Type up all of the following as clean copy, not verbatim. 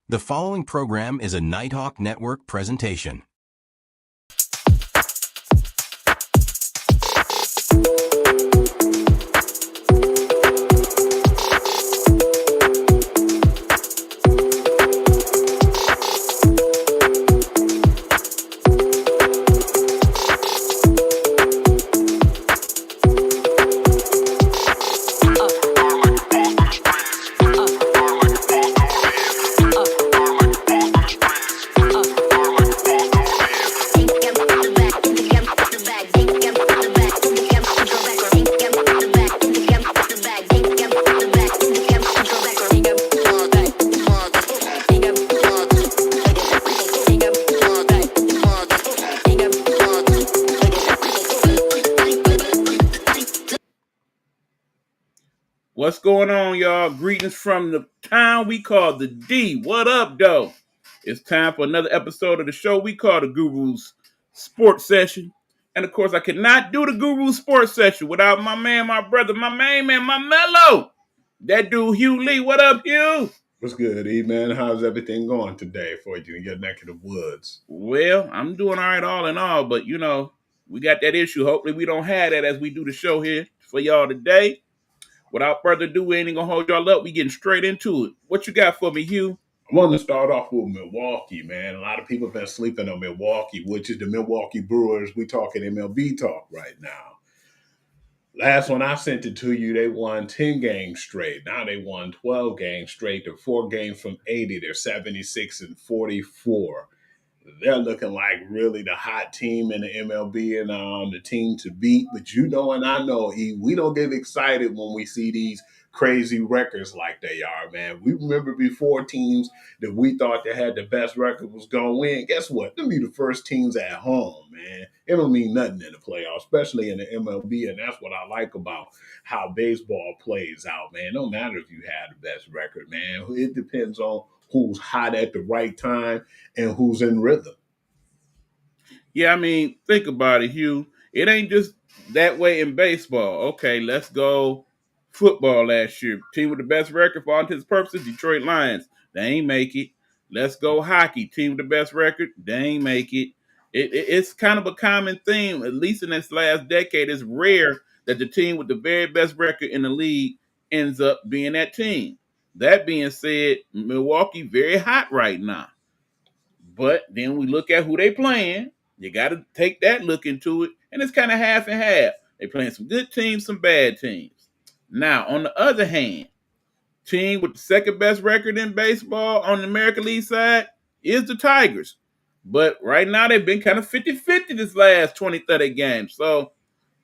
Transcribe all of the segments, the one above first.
The following program is a Nighthawk Network presentation. What's going on, y'all? Greetings from the town we call the D. What up, though? It's time for another episode of the show we call the Guru's Sports Session. And of course, I could not do the Guru's Sports Session without my man, my brother, my main man, my mellow. That dude, Hugh Lee. What up, Hugh? What's good, E, man? How's everything going today for you in your neck of the woods? Well, I'm doing all right all in all, but you know, we got that issue. Hopefully we don't have that as we do the show here for y'all today. Without further ado, we ain't gonna hold y'all up. We getting straight into it. What you got for me, Hugh? I want to start off with Milwaukee, man. A lot of people have been sleeping on Milwaukee, which is the Milwaukee Brewers. We talking MLB talk right now. Last one I sent it to you, they won 10 games straight. Now they won 12 games straight. They're 4 games from 80. They're 76-44. They're looking like really the hot team in the MLB and the team to beat. But you know, and I know, we don't get excited when we see these crazy records like they are, man. We remember before teams that we thought that had the best record was going to win. Guess what? Them be the first teams at home, man. It don't mean nothing in the playoffs, especially in the MLB. And that's what I like about how baseball plays out, man. No matter if you have the best record, man. It depends on who's hot at the right time and who's in rhythm. Yeah, I mean, think about it, Hugh. It ain't just that way in baseball. Okay, let's go football last year. Team with the best record for all intents and purposes, Detroit Lions. They ain't make it. Let's go hockey. Team with the best record, they ain't make it. It's kind of a common theme, at least in this last decade. It's rare that the team with the very best record in the league ends up being that team. That being said, Milwaukee very hot right now. But then we look at who they playing. You got to take that look into it. And it's kind of half and half. They playing some good teams, some bad teams. Now, on the other hand, team with the second best record in baseball on the American League side is the Tigers. But right now, they've been kind of 50-50 this last 20, 30 games. So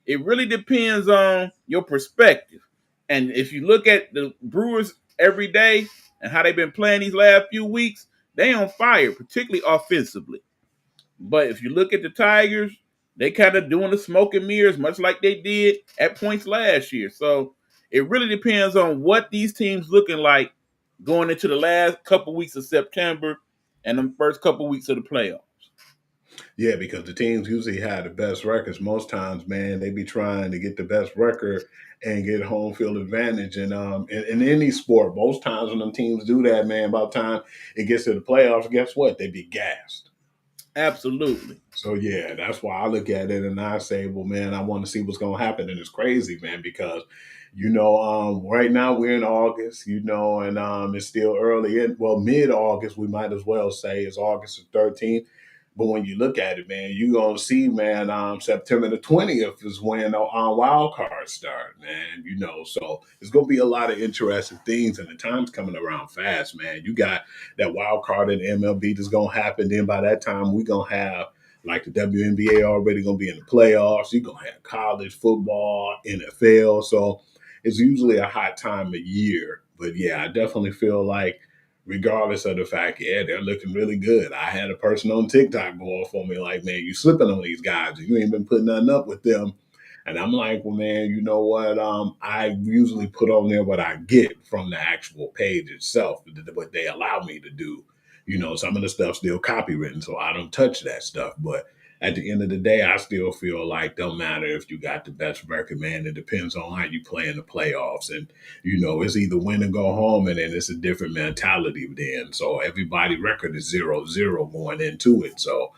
it really depends on your perspective. And if you look at the Brewers every day and how they've been playing these last few weeks, they on fire, particularly offensively. But if you look at the Tigers, they kind of doing the smoke and mirrors, much like they did at points last year. So it really depends on what these teams looking like going into the last couple weeks of September and the first couple weeks of the playoffs. Yeah, because the teams usually have the best records. Most times, man, they be trying to get the best record and get home field advantage. And in any sport, most times when them teams do that, man, by the time it gets to the playoffs, guess what? They be gassed. Absolutely. So, yeah, that's why I look at it and I say, well, man, I want to see what's going to happen. And it's crazy, man, because, right now we're in August, and it's still early. Mid-August, we might as well say it's August the 13th. But when you look at it, man, you're going to see, man, September the 20th is when wild cards start, man, So it's going to be a lot of interesting things, and the time's coming around fast, man. You got that wild card in MLB that's going to happen. Then by that time, we're going to have, like, the WNBA already going to be in the playoffs. You're going to have college football, NFL. So it's usually a hot time of year. But, yeah, I definitely feel like, regardless of the fact, yeah, they're looking really good. I had a person on TikTok go off on me like, man, you slipping on these guys. You ain't been putting nothing up with them. And I'm like, well, man, you know what? I usually put on there what I get from the actual page itself, what they allow me to do. Some of the stuff's still copywritten, so I don't touch that stuff. But at the end of the day, I still feel like don't matter if you got the best record, man. It depends on how you play in the playoffs. And, it's either win or go home, and then it's a different mentality then. So everybody record is 0-0 going into it. So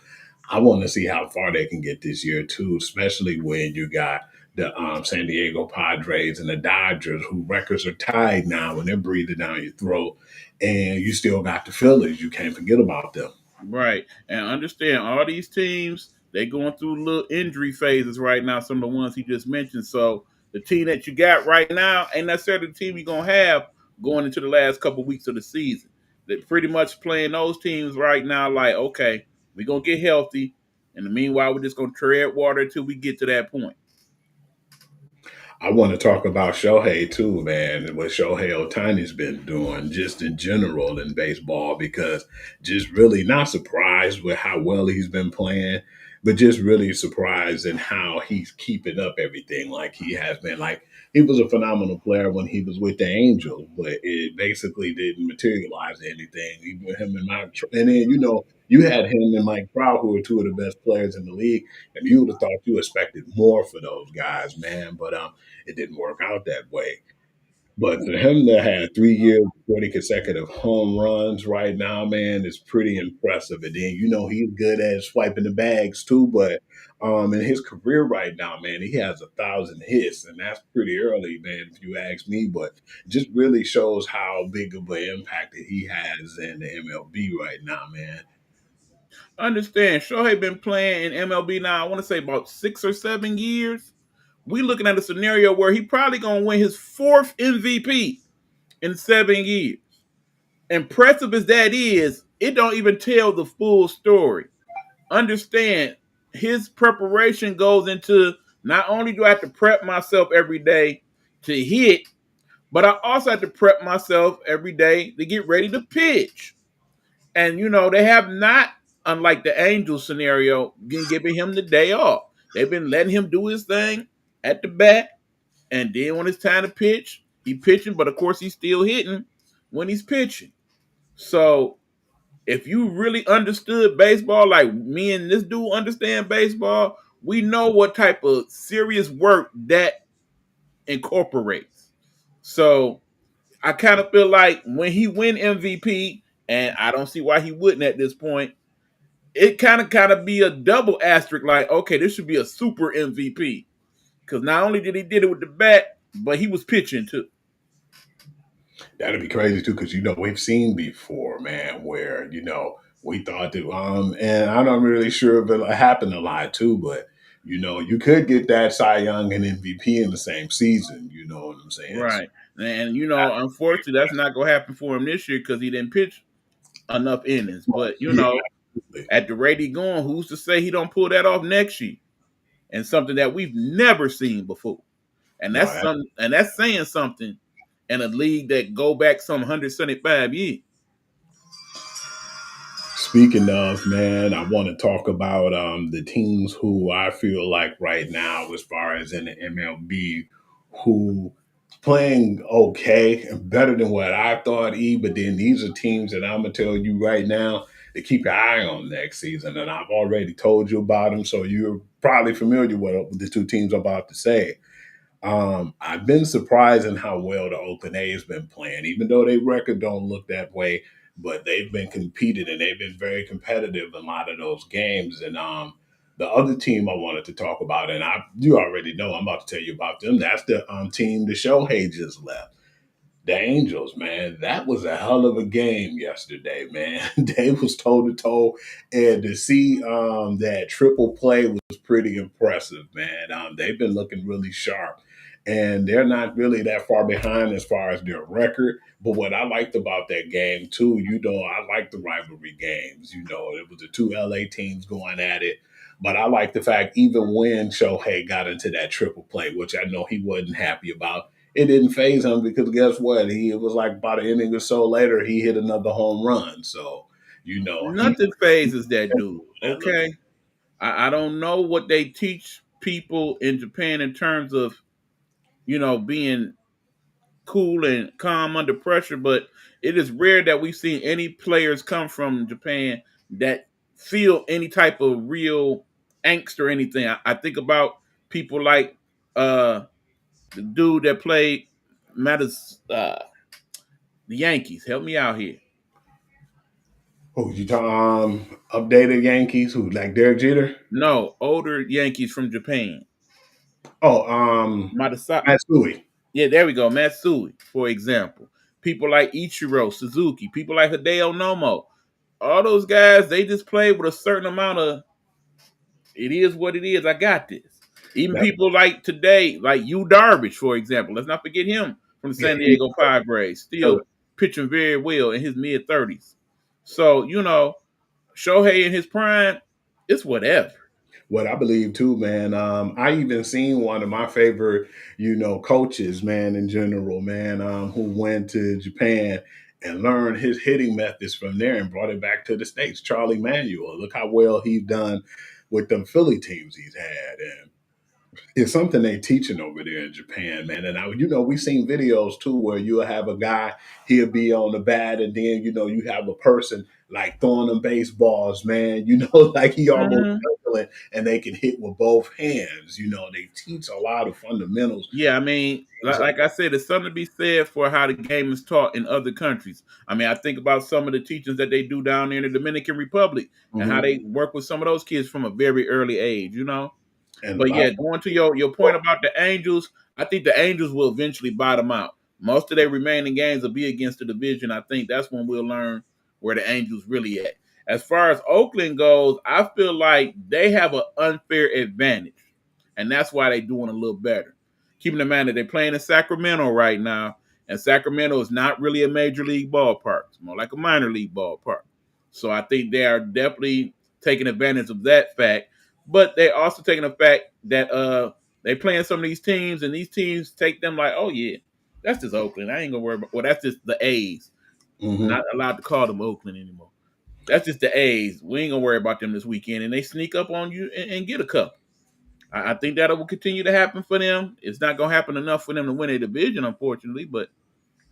I want to see how far they can get this year too, especially when you got the San Diego Padres and the Dodgers, who records are tied now, and they're breathing down your throat, and you still got the Phillies. You can't forget about them. Right. And understand all these teams, they going through little injury phases right now, some of the ones he just mentioned. So the team that you got right now ain't necessarily the team you're gonna have going into the last couple weeks of the season. They're pretty much playing those teams right now like, okay, we're gonna get healthy. In the meanwhile, we're just gonna tread water until we get to that point. I want to talk about Shohei too, man, and what Shohei Otani's been doing just in general in baseball, because just really not surprised with how well he's been playing, but just really surprised in how he's keeping up everything like he has been. Like, he was a phenomenal player when he was with the Angels, but it basically didn't materialize anything. Even him and Mike, and then you had him and Mike Trout, who are two of the best players in the league, and you would have thought you expected more for those guys, man. But it didn't work out that way. But for him to have 3 years, 40 consecutive home runs right now, man, is pretty impressive. And then, he's good at swiping the bags too. But in his career right now, man, he has 1,000 hits, and that's pretty early, man, if you ask me. But it just really shows how big of an impact that he has in the MLB right now, man. Understand, Shohei been playing in MLB now, I want to say about 6 or 7 years. We looking at a scenario where he probably gonna win his fourth MVP in 7 years. Impressive as that is, it don't even tell the full story. Understand, his preparation goes into not only do I have to prep myself every day to hit, but I also have to prep myself every day to get ready to pitch. And they have not, unlike the Angels scenario, been giving him the day off. They've been letting him do his thing at the bat, and then when it's time to pitch, he pitching, but of course he's still hitting when he's pitching. So if you really understood baseball, like me and this dude understand baseball, we know what type of serious work that incorporates. So I kind of feel like when he win MVP, and I don't see why he wouldn't at this point, it kind of be a double asterisk. Like, okay, this should be a super MVP because not only did he did it with the bat, but he was pitching too. That'd be crazy too, because we've seen before, man, where we thought that, and I'm not really sure if it happened a lot too, but you could get that Cy Young and MVP in the same season. You know what I'm saying? So Right. And unfortunately, that's not gonna happen for him this year because he didn't pitch enough innings. But yeah, absolutely. at the rate he going, who's to say he don't pull that off next year? And something that we've never seen before. And No, that's something, and that's saying something in a league that go back some 175 years. speaking of, man, I want to talk about the teams who I feel like right now, as far as in the MLB, who playing okay, better than what I thought. But then these are teams that I'm gonna tell you right now to keep your eye on next season, and I've already told you about them, so you're probably familiar with the two teams I'm about to say. I've been surprised in how well the Oakland A's been playing, even though their record don't look that way. But they've been competing and they've been very competitive in a lot of those games. And the other team I wanted to talk about, and you already know, I'm about to tell you about them. That's the team the Shohei just left. The Angels, man, that was a hell of a game yesterday, man. They was toe to toe, and to see that triple play was pretty impressive, man. They've been looking really sharp, and they're not really that far behind as far as their record. But what I liked about that game too, I like the rivalry games. It was the two LA teams going at it. But I like the fact even when Shohei got into that triple play, which I know he wasn't happy about, it didn't phase him because guess what? It was like about an inning or so later, he hit another home run. So, he Nothing phases that dude. that look. Okay. I don't know what they teach people in Japan in terms of, being cool and calm under pressure, but it is rare that we've seen any players come from Japan that feel any type of real angst or anything. I think about people like the dude that played matters the Yankees. Help me out here. Who you talking? Updated Yankees? Who like Derek Jeter? No, older Yankees from Japan. Oh, Madasa- Matsui. yeah, there we go. Matsui, for example. People like Ichiro Suzuki, people like Hideo Nomo. All those guys, they just play with a certain amount of it is what it is. I got this. Even That, people like today, like Yu Darvish, for example. Let's not forget him from the yeah, San Diego Padres, killer. still pitching very well in his mid 30s. So, Shohei in his prime, it's whatever. What I believe too, man. I even seen one of my favorite, coaches, man, in general, man, who went to Japan and learned his hitting methods from there and brought it back to the States. Charlie Manuel. Look how well he's done with them Philly teams he's had. And it's something they teaching over there in Japan, man. And we seen videos too where you'll have a guy, he'll be on the bat, and then you have a person like throwing them baseballs, man. Like he almost Mhm. juggling, and they can hit with both hands. They teach a lot of fundamentals. Yeah, I mean, like I said, there's something to be said for how the game is taught in other countries. I mean, I think about some of the teachings that they do down there in the Dominican Republic and how Mhm. they work with some of those kids from a very early age. And a But lot. yeah, going to your point about the Angels, I think the Angels will eventually bottom out. Most of their remaining games will be against the division. I think that's when we'll learn where the Angels really at. As far as Oakland goes, I feel like they have an unfair advantage, and that's why they're doing a little better. Keeping in mind that they're playing in Sacramento right now, and Sacramento is not really a major league ballpark. It's more like a minor league ballpark. So I think they are definitely taking advantage of that fact, but they also taking the fact that they playing some of these teams, and these teams take them like, oh yeah, that's just Oakland. I ain't gonna worry about. Well, that's just the A's. Mhm. Not allowed to call them Oakland anymore. That's just the A's. We ain't gonna worry about them this weekend, and they sneak up on you and get a couple. I think that will continue to happen for them. It's not gonna happen enough for them to win a division, unfortunately, but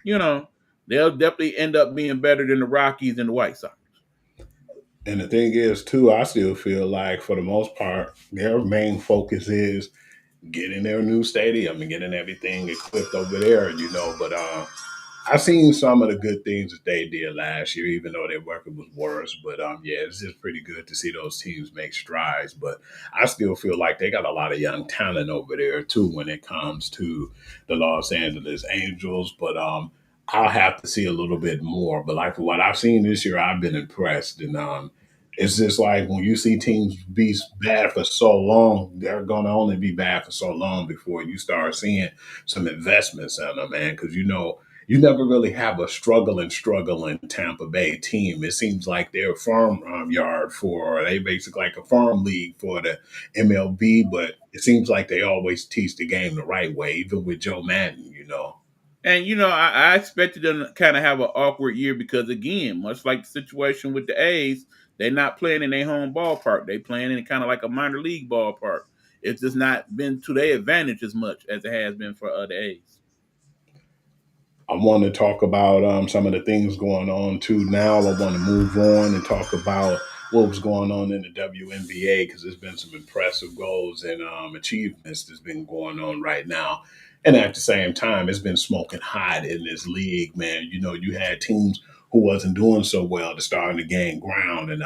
you know they'll definitely end up being better than the Rockies and the White Sox. And the thing is, too, I still feel like for the most part, their main focus is getting their new stadium and getting everything equipped over there, But I seen some of the good things that they did last year, even though their record was worse. But yeah, it's just pretty good to see those teams make strides. But I still feel like they got a lot of young talent over there too when it comes to the Los Angeles Angels. But I'll have to see a little bit more. But like what I've seen this year, I've been impressed. And it's just like when you see teams be bad for so long, they're going to only be bad for so long before you start seeing some investments in them, man. Because you never really have a struggling Tampa Bay team. It seems like they're a farm yard for, they basically like a farm league for the MLB, but it seems like they always teach the game the right way, even with Joe Madden. And I expected them to kind of have an awkward year because again, much like the situation with the A's, they're not playing in their home ballpark. They playing in kind of like a minor league ballpark. It's just not been to their advantage as much as it has been for the A's. I want to talk about some of the things going on too now. I want to move on and talk about what was going on in the WNBA because there's been some impressive goals and achievements that's been going on right now. And at the same time, it's been smoking hot in this league, man. You had teams who wasn't doing so well to starting to gain ground. And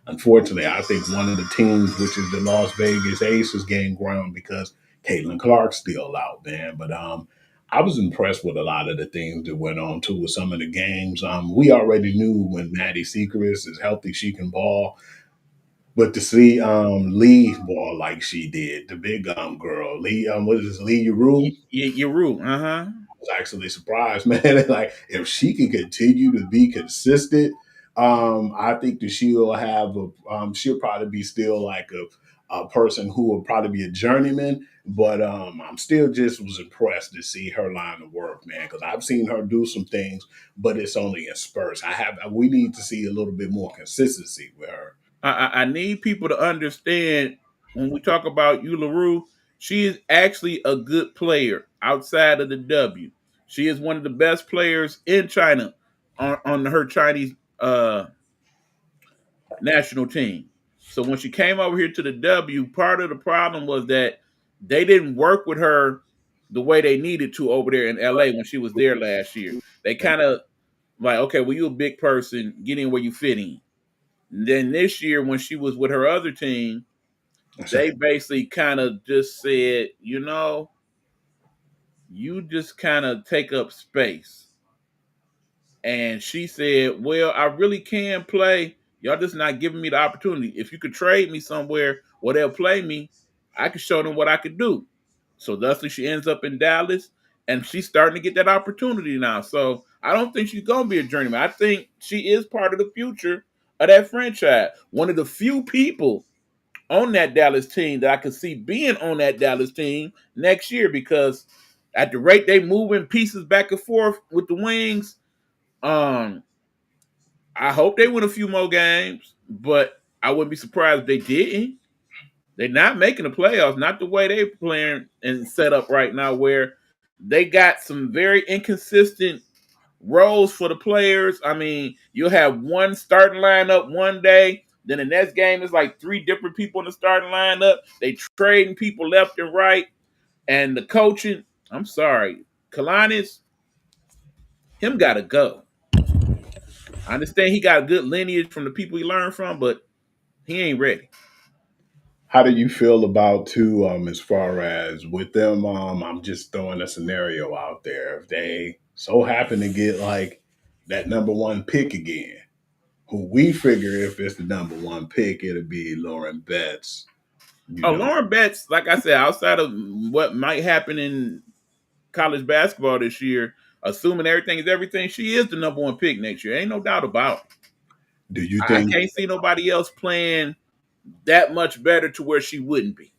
unfortunately, I think one of the teams, which is the Las Vegas Aces, gained ground because Caitlin Clark's still out, man. But I was impressed with a lot of the things that went on too with some of the games. We already knew when Maddie Sechrist is healthy, she can ball. But to see Lee ball like she did, the big girl, Lee, what is this, Lee Rule? You're rude, uh-huh. Was actually surprised, man. Like if she can continue to be consistent, I think that she'll probably be still like a person who will probably be a journeyman. But I'm still just was impressed to see her line of work, man, because I've seen her do some things, but it's only in spurts. We need to see a little bit more consistency with her. I need people to understand when we talk about Yu, she is actually a good player outside of the W. She is one of the best players in China on her Chinese national team. So when she came over here to the W, part of the problem was that they didn't work with her the way they needed to over there in LA when she was there last year. They kind of like, okay, well, you a big person, get in where you fit in. And then this year, when she was with her other team, they basically kind of just said, you just kind of take up space. And she said, well, I really can play. Y'all just not giving me the opportunity. If you could trade me somewhere where they'll play me, I could show them what I could do. So thusly she ends up in Dallas and she's starting to get that opportunity now. So I don't think she's gonna be a journeyman. I think she is part of the future of that franchise. One of the few people on that Dallas team that I could see being on that Dallas team next year, because at the rate they moving pieces back and forth with the wings, I hope they win a few more games, but I wouldn't be surprised if they didn't. They're not making the playoffs, not the way they're playing and set up right now, where they got some very inconsistent roles for the players. I mean, you'll have one starting lineup one day, then the next game is like three different people in the starting lineup. They trading people left and right, and the coaching. I'm sorry, Kalani's him got to go. I understand he got a good lineage from the people he learned from, but he ain't ready. How do you feel about too, as far as with them? I'm just throwing a scenario out there. If they so happen to get like that number one pick again, who we figure if it's the number one pick, it'll be Lauren Betts. You Oh, know, Lauren Betts, like I said, outside of what might happen in college basketball this year, assuming everything is everything, she is the number one pick next year. Ain't no doubt about it. do you I think can't see nobody else playing that much better to where she wouldn't be.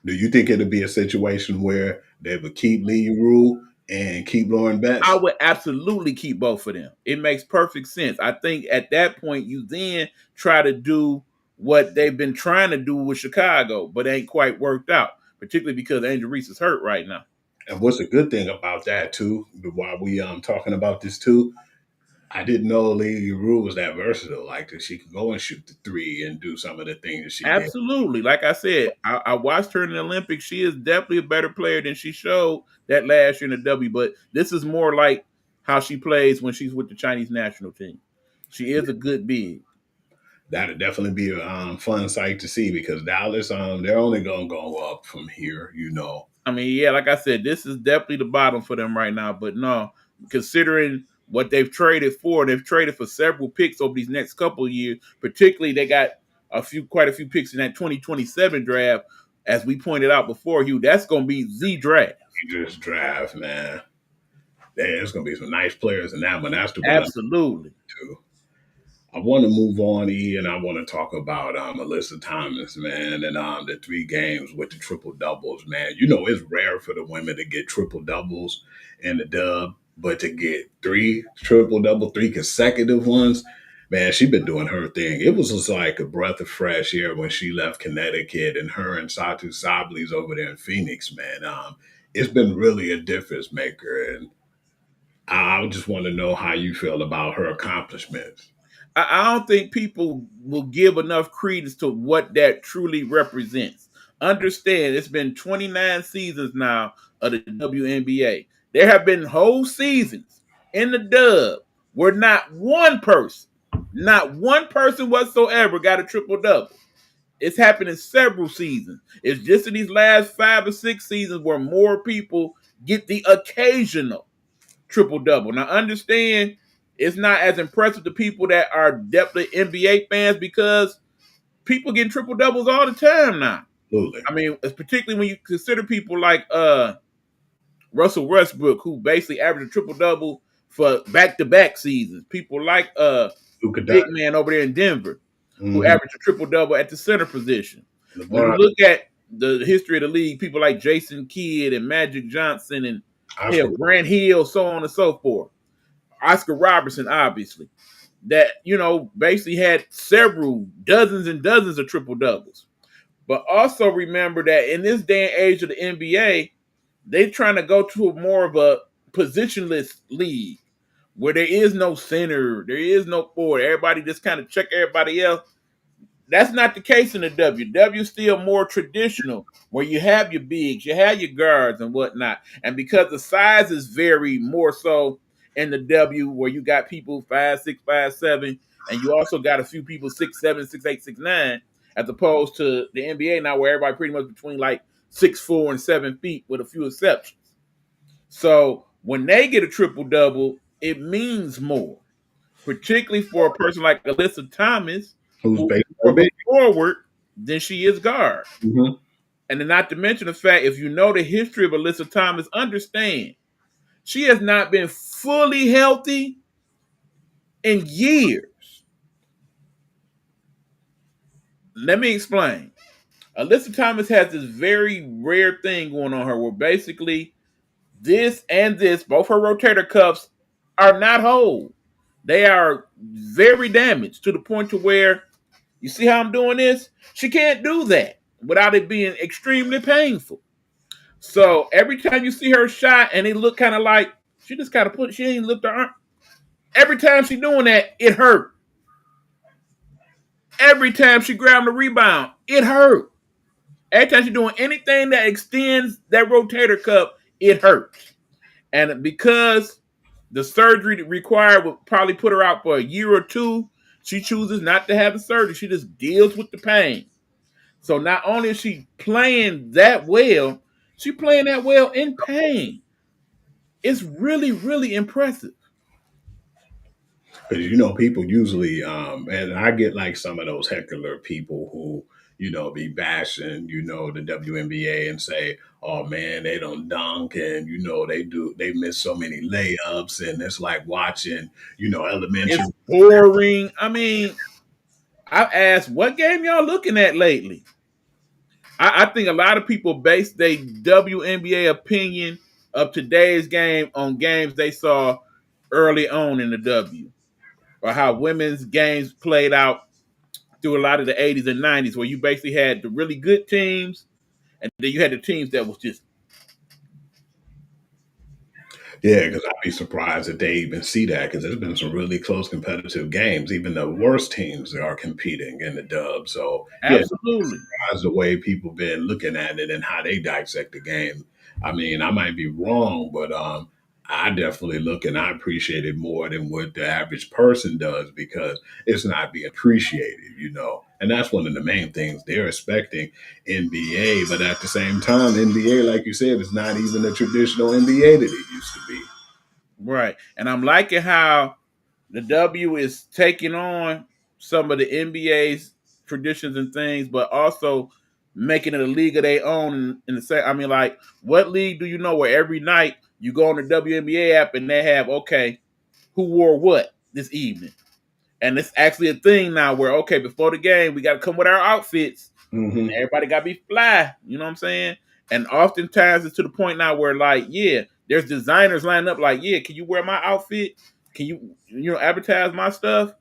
do you think it'll be a situation where they would keep Lee Rule and keep Lauren I Betts? would absolutely keep both of them. It makes perfect sense. I think at that point, you then try to do what they've been trying to do with Chicago, but ain't quite worked out, particularly because Angel Reese is hurt right now. And what's a good thing about that too, while we talking about this too, I didn't know Lee Rule was that versatile, like that she could go and shoot the three and do some of the things that she did. Absolutely. Like I said, I watched her in the Olympics. She is definitely a better player than she showed that last year in the W, but this is more like how she plays when she's with the Chinese national team. She is a good big. That'd definitely be a fun sight to see because Dallas, they're only gonna go up from here, you know. I mean, yeah, like I said, this is definitely the bottom for them right now. But no, considering what they've traded for several picks over these next couple of years. Particularly, they got quite a few picks in that 2027 draft. As we pointed out before, Hugh, that's going to be the draft. You just draft, man. There's gonna be some nice players in that one. That's the one Absolutely. too. I want to move on, E, and I want to talk about Alyssa Thomas, man, and the 3 games with the triple doubles, man. You know, it's rare for the women to get triple doubles in the dub, but to get 3 triple double, 3 consecutive ones, man, she been doing her thing. It was just like a breath of fresh air when she left Connecticut and her and Satu Sabli's over there in Phoenix, man. It's been really a difference maker, and I just want to know how you feel about her accomplishments. I don't think people will give enough credence to what that truly represents. Understand, it's been 29 seasons now of the WNBA. There have been whole seasons in the dub where not one person whatsoever got a triple double. It's happened in several seasons. It's just in these last 5 or 6 seasons where more people get the occasional triple double. Now, understand it's not as impressive to people that are definitely NBA fans because people get triple doubles all the time now. Absolutely. I mean, it's particularly when you consider people like Russell Westbrook, who basically averaged a triple double for back-to-back seasons. People like Who could big die? man over there in Denver, who Mm-hmm. averaged a triple double at the center position. When you LeBron, look at the history of the league, people like Jason Kidd and Magic Johnson and hell, Oscar, Grant Hill, so on and so forth. Oscar Robertson, obviously, that basically had several dozens and dozens of triple doubles. But also remember that in this day and age of the NBA, they're trying to go to more of a positionless league where there is no center, there is no forward. Everybody just kind of check everybody else. That's not the case in the W. W is still more traditional, where you have your bigs, you have your guards and whatnot. And because the sizes vary more so in the W, where you got people 5'6", 5'7", and you also got a few people 6'7", 6'8", 6'9", as opposed to the NBA now, where everybody pretty much between like 6'4" and 7 feet, with a few exceptions. So when they get a triple double, it means more, particularly for a person like Alyssa Thomas, Who's who's baseball more of big? a forward than she is guard. Mm-hmm. And then not to mention the fact, if you know the history of Alyssa Thomas, understand she has not been fully healthy in years. Let me explain. Alyssa Thomas has this very rare thing going on her where basically this and this, both her rotator cuffs, are not whole. They are very damaged to the point to where, you see how I'm doing this? She can't do that without it being extremely painful. So every time you see her shot and it look kind of like she just kind of she ain't lift her arm. Every time she doing that, it hurt. Every time she grabbed the rebound, it hurt. Every time she's doing anything that extends that rotator cuff, it hurts. And because the surgery required would probably put her out for a year or two, she chooses not to have the surgery. She just deals with the pain. So not only is she playing that well, she playing that well in pain. It's really, really impressive. Because people usually, and I get like some of those heckler people who be bashing the WNBA and say, "Oh man, they don't dunk," and they miss so many layups, and it's like watching elementary. It's boring. I mean, I've asked, what game y'all looking at lately? I think a lot of people base their WNBA opinion of today's game on games they saw early on in the W, or how women's games played out through a lot of the 80s and 90s, where you basically had the really good teams, and then you had the teams that was just Yeah, because I'd be surprised if they even see that because there's been some really close competitive games. Even the worst teams are competing in the dub. So yeah, absolutely as the way people been looking at it and how they dissect the game. I mean, I might be wrong, but I definitely look and I appreciate it more than what the average person does because it's not being appreciated. And that's one of the main things they're expecting NBA, but at the same time, NBA, like you said, is not even the traditional NBA that it used to be. right. And I'm liking how the W is taking on some of the NBA's traditions and things, but also making it a league of their own. In the same, I mean, like, what league do you know where every night you go on the WNBA app and they have, okay, who wore what this evening? And it's actually a thing now where, okay, before the game, we got to come with our outfits and Hmm. everybody got to be fly. You know what I'm saying? And oftentimes it's to the point now where, like, yeah, there's designers lining up like, yeah, can you wear my outfit? Can you advertise my stuff?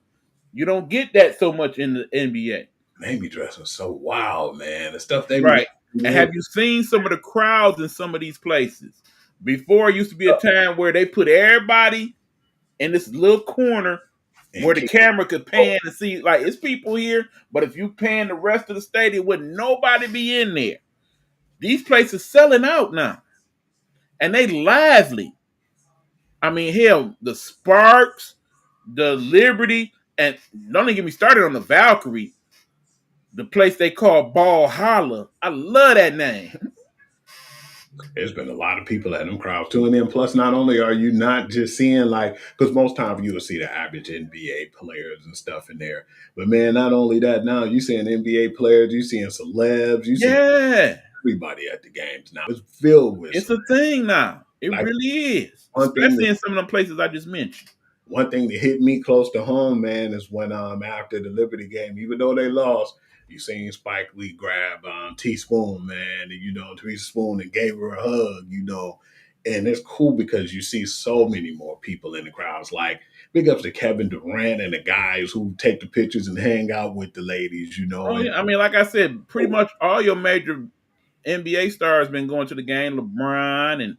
You don't get that so much in the NBA. They be dressing so wild, man. The stuff they be Right. And wearing. have you seen some of the crowds in some of these places? Before it used to be a time where they put everybody in this little corner And where the keep, camera could pan and see, like, it's people here, but if you pan the rest of the stadium, wouldn't nobody be in there. These places selling out now, and they lively. I mean, hell, the Sparks, the Liberty, and don't even get me started on the Valkyrie, the place they call Ball Holla. I love that name. there's been a lot of people at them crowds too. And then plus, not only are you not just seeing like, because most times you will see the average NBA players and stuff in there, but man, not only that, now you seeing NBA players, you seeing celebs, you seeing Yeah, everybody at the games now. It's filled with it's a thing now. It like really is, one thing especially in some of them places I just mentioned. one thing that hit me close to home, man, is when after the Liberty game, even though they lost, you seen Spike Lee grab Teaspoon, man, and Teaspoon and gave her a hug. And it's cool because you see so many more people in the crowds. Like big ups to Kevin Durant and the guys who take the pictures and hang out with the ladies. Oh And yeah, I mean, like I said, pretty much all your major NBA stars been going to the game. LeBron and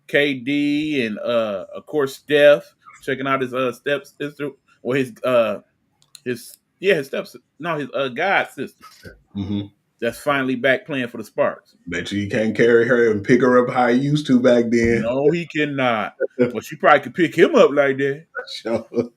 KD and of course Steph checking out his step sister or his Yeah, his god sister Mm-hmm. that's finally back playing for the Sparks. Bet you can't carry her and pick her up how he used to back then. No, he cannot. But she probably could pick him up like that. So,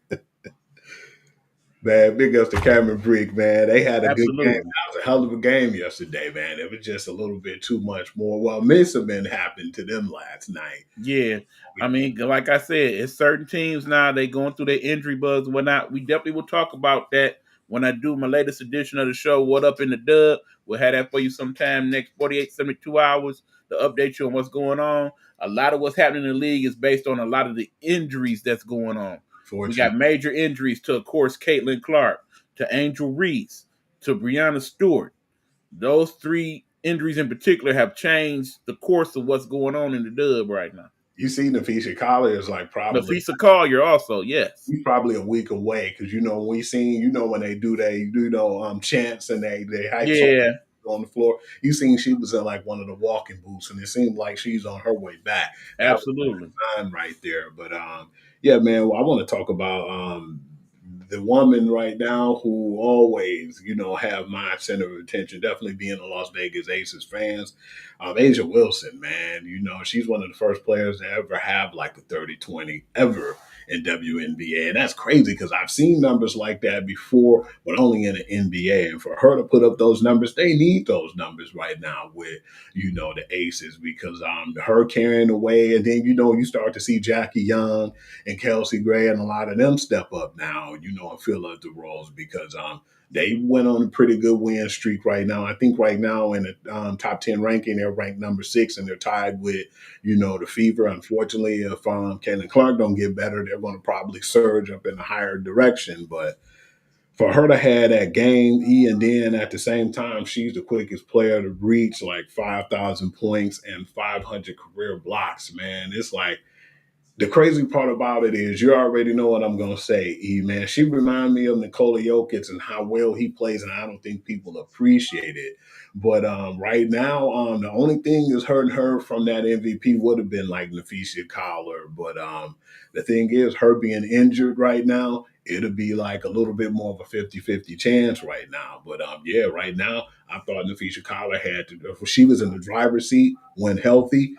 man, big ups to Cameron Brick, man. They had a good game. Absolutely. That was a hell of a game yesterday, man. It was just a little bit too much more. Well, miss have been happened to them last night. Yeah. I mean, like I said, it's certain teams now, they going through their injury bugs and whatnot. We definitely will talk about that when I do my latest edition of the show, What Up in the Dub. We'll have that for you sometime next 48, 72 hours to update you on what's going on. A lot of what's happening in the league is based on a lot of the injuries that's going on. We got major injuries to, of course, Caitlin Clark, to Angel Reese, to Brianna Stewart. Those three injuries in particular have changed the course of what's going on in the dub right now. You see, Nafisha Collier is like probably Nafisa Collier also, yes. he's probably a week away because when they do chants and they hype on the floor. You seen she was in like one of the walking booths and it seemed like she's on her way back. Absolutely. Time right there. But yeah, man, I want to talk about the woman right now who always, have my center of attention, definitely being a Las Vegas Aces fans. Asia Wilson, man, she's one of the first players to ever have like a 30-20 ever in WNBA. And that's crazy because I've seen numbers like that before, but only in the NBA. And for her to put up those numbers, they need those numbers right now with, the Aces because her carrying away. And then, you start to see Jackie Young and Kelsey Gray and a lot of them step up now, and fill out the roles because they went on a pretty good win streak right now. I think right now in the top 10 ranking, they're ranked number 6 and they're tied with, the Fever. Unfortunately, if Caitlin Clark don't get better, they're going to probably surge up in a higher direction. But for her to have that game, and then at the same time, she's the quickest player to reach like 5,000 points and 500 career blocks, man. It's like, the crazy part about it is you already know what I'm going to say, E, man. She reminds me of Nikola Jokic and how well he plays, and I don't think people appreciate it. But right now, the only thing that's hurting her from that MVP would have been like Nafisha Collier. But the thing is, her being injured right now, it'll be like a little bit more of a 50-50 chance right now. But yeah, right now, I thought Nafisha Collier had to, she was in the driver's seat when healthy.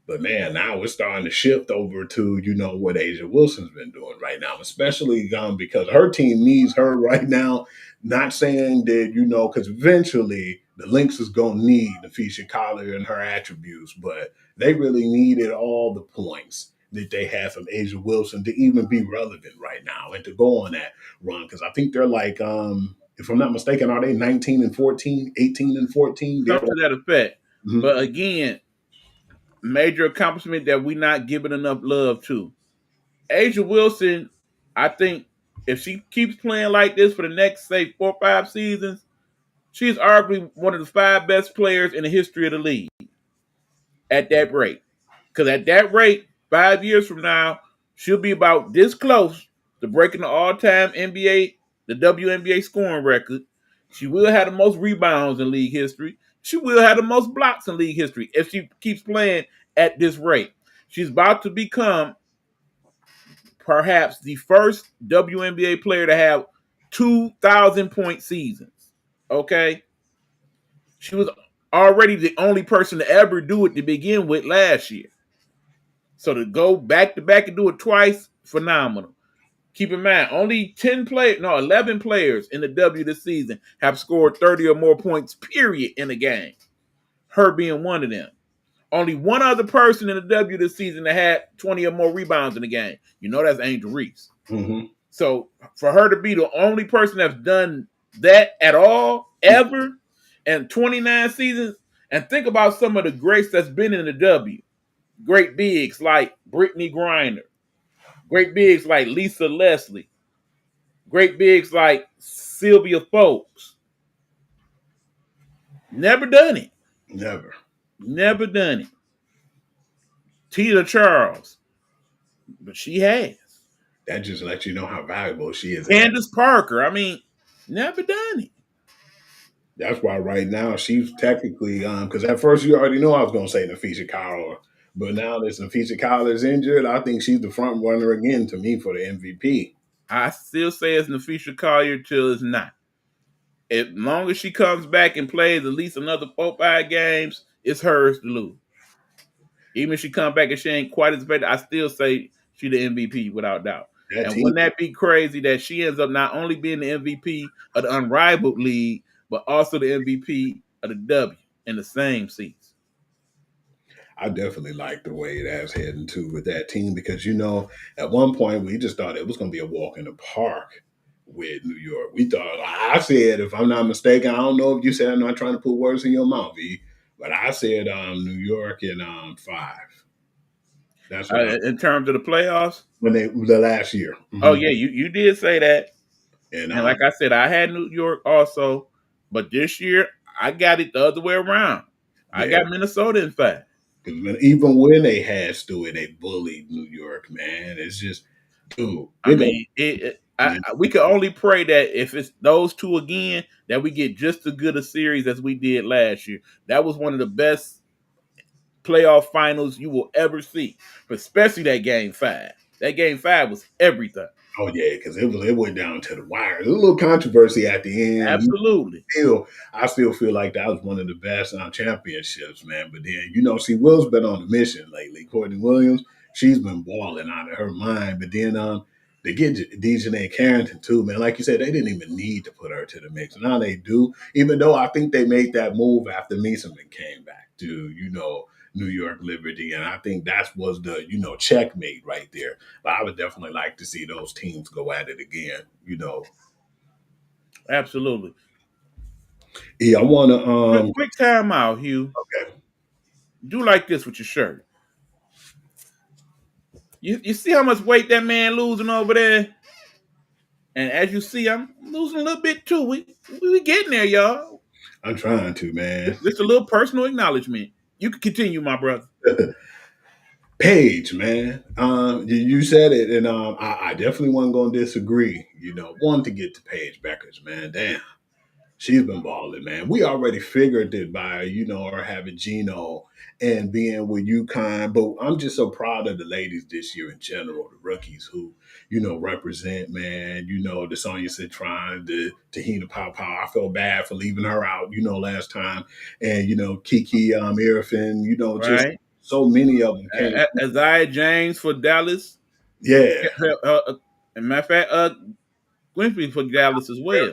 But man, now we're starting to shift over to, what Asia Wilson's been doing right now, especially because her team needs her right now. Not saying that, because eventually the Lynx is going to need Nafisha Collier and her attributes, but they really needed all the points that they had from Asia Wilson to even be relevant right now and to go on that run. Because I think they're like, if I'm not mistaken, are they 19-14, 18-14? Something to that effect. Mm-hmm. But again, major accomplishment that we're not giving enough love to. Asia Wilson, I think if she keeps playing like this for the next, say, 4 or 5 seasons, she's arguably one of the 5 best players in the history of the league at that rate. Because at that rate, 5 years from now, she'll be about this close to breaking the all-time NBA, the WNBA scoring record. She will have the most rebounds in league history. She will have the most blocks in league history if she keeps playing at this rate. She's about to become perhaps the first WNBA player to have 2,000-point seasons. Okay? She was already the only person to ever do it to begin with last year. So to go back to back and do it twice, phenomenal. Keep in mind, only 11 players in the W this season have scored 30 or more points, period, in a game. Her being one of them. Only one other person in the W this season that had 20 or more rebounds in the game. That's Angel Reese. Mm-hmm. So for her to be the only person that's done that at all, ever, and 29 seasons, and think about some of the greats that's been in the W. Great bigs like Brittany Griner. Great bigs like Lisa Leslie. Great bigs like Sylvia Folks. Never done it. Never done it. Tina Charles. But she has. That just lets you know how valuable she is. Candace Parker. I mean, never done it. That's why right now she's technically, because at first you already know I was going to say Nafisha Collier, but now that Nafisha Collier is injured, I think she's the front runner again to me for the MVP. I still say it's Nafisha Collier till it's not. As long as she comes back and plays at least another 4-5 games, it's hers to lose. Even if she come back and she ain't quite as better, I still say she the MVP without doubt. That And team, wouldn't that be crazy that she ends up not only being the MVP of the unrivaled league, but also the MVP of the W in the same season? I definitely like the way that's heading to with that team because at one point we just thought it was going to be a walk in the park with New York. We thought I said, if I'm not mistaken, I don't know if you said I'm not trying to put words in your mouth, V, but I said New York in 5. That's what I In terms of the playoffs, when they the last year. oh yeah, you did say that. And And like I said, I had New York also, but this year I got it the other way around. I yeah, got Minnesota in 5. because even when they had Stewie, they bullied New York. Man, it's just, dude, I it go. mean, we can only pray that if it's those two again, that we get just as good a series as we did last year. That was one of the best playoff finals you will ever see, especially that game 5. That game 5 was everything. Oh yeah, because it went down to the wire. There's a little controversy at the end. Absolutely. I still feel like that was one of the best championships, man. But then, see, Will's been on a mission lately. Courtney Williams, she's been balling out of her mind. But then, they get Dejanay Carrington too, man. Like you said, they didn't even need to put her to the mix. Now they do, even though I think they made that move after Meeseman came back to, New York Liberty, and I think that was the checkmate right there. But I would definitely like to see those teams go at it again. Absolutely. Yeah, I want to Quick time out, Hugh. okay. Do like this with your shirt. You see how much weight that man losing over there? And as you see, I'm losing a little bit too. We getting there, y'all. I'm trying to, man. Just a little personal acknowledgement. You can continue, my brother. Paige, man. You said it, and I definitely wasn't going to disagree. Wanted to get to Paige Beckers, man. Damn, she's been balling, man. We already figured it by her having Gino and being with UConn, but I'm just so proud of the ladies this year in general, the rookies who represent, man. The Sonya Citron, the Tahina Pow Pow. I felt bad for leaving her out, last time, and Kiki Irfin, just Right? so many of them came. Isaiah James for Dallas. Yeah, And matter of fact, Gwinsby for Dallas as well.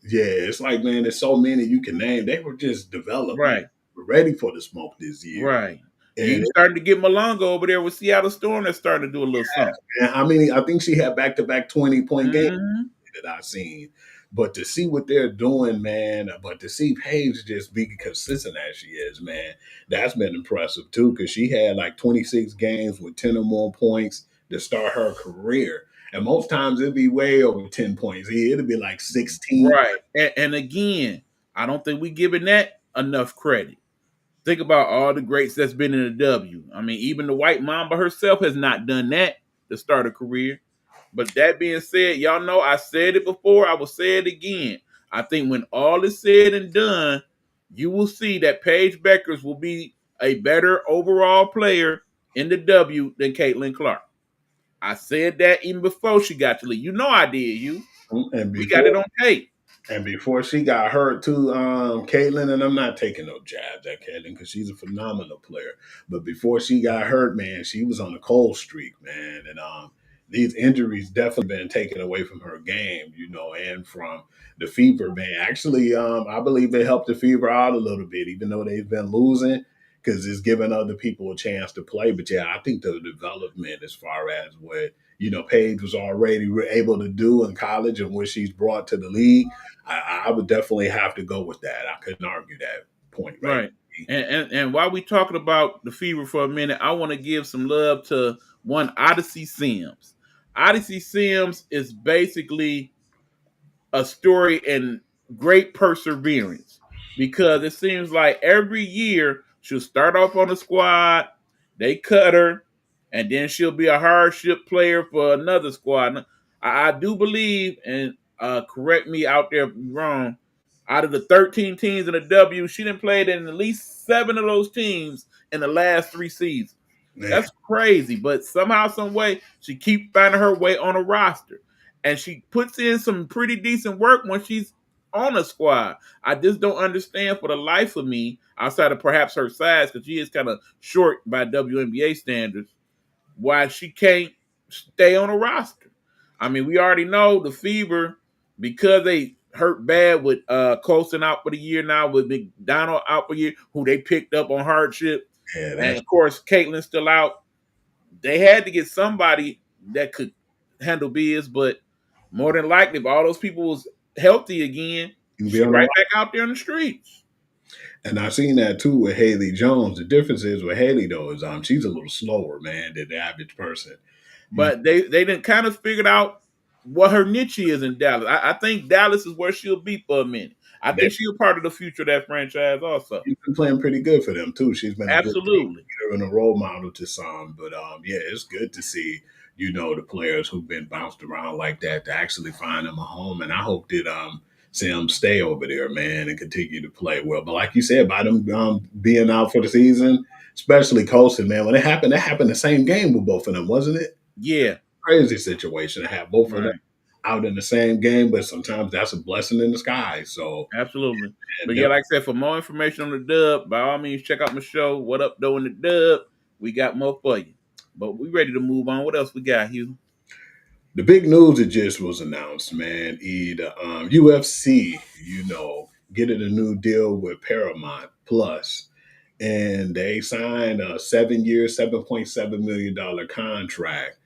yeah. It's like, man, there's so many you can name. They were just developed, man. Right. We're ready for the smoke this year. Right. And You starting to get Malonga over there with Seattle Storm. That's starting to do a little something. I think she had back-to-back 20-point games Mm-hmm. that I've seen. But to see what they're doing, man, but to see Paige just be consistent as she is, man, that's been impressive too. Because she had like 26 games with 10 or more points to start her career. And most times it'd be way over 10 points. It'd be like 16. Right. And again, I don't think we giving that enough credit. Think about all the greats that's been in the W. I mean, even the White Mamba herself has not done that to start a career. But that being said, y'all know I said it before. I will say it again. I think when all is said and done, you will see that Paige Beckers will be a better overall player in the W than Caitlin Clark. I said that even before she got to leave. You know I did, you. And We got it on tape. And before she got hurt too, Caitlin, and I'm not taking no jabs at Caitlin because she's a phenomenal player. But before she got hurt, man, she was on a cold streak, man. And these injuries definitely been taken away from her game, and from the fever, man. Actually, I believe they helped the fever out a little bit, even though they've been losing, because it's giving other people a chance to play. But yeah, I think the development as far as what Paige was already able to do in college and what she's brought to the league, I would definitely have to go with that. I couldn't argue that point, right? And while we talking about the fever for a minute, I want to give some love to one Odyssey Sims. Odyssey Sims is basically a story in great perseverance because it seems like every year she'll start off on the squad, they cut her, and then she'll be a hardship player for another squad. I do believe, and correct me out there if I'm wrong, out of the 13 teams in the W, she didn't play in at least 7 of those teams in the last 3 seasons. Man. That's crazy, but somehow, some way, she keeps finding her way on a roster. and she puts in some pretty decent work when she's on a squad. I just don't understand for the life of me, outside of perhaps her size, because she is kind of short by WNBA standards, why she can't stay on a roster. I mean, we already know the Fever, because they hurt bad with Colson out for the year now, with McDonald out for the year, who they picked up on hardship. Yeah, And that's of course, Caitlin's still out. They had to get somebody that could handle biz, but more than likely, if all those people was healthy again, you be she on the right right. back out there in the streets. And I've seen that too with Haley Jones. The difference is with Haley though is she's a little slower, man, than the average person. But they didn't kind of figured out what her niche is in Dallas. I think Dallas is where she'll be for a minute. I They've think she's a part of the future of that franchise also. been playing pretty good for them too. She's been a good Absolutely. leader and a role model to some. But yeah, it's good to see, the players who've been bounced around like that to actually find them a home. And I hope that see them stay over there, man, and continue to play well. But like you said, by them being out for the season, especially Colson, man, when it happened the same game with both of them, wasn't it? Yeah. Crazy situation to have both of them Right. out in the same game, but sometimes that's a blessing in disguise. So, Absolutely. But and yeah, like I said, for more information on the dub, by all means, check out my show. What up, though, in the dub? We got more for you. But we ready to move on. What else we got, Hugh? the big news that just was announced, man, the UFC, getting a new deal with Paramount Plus, and they signed a 7-year, $7.7 million contract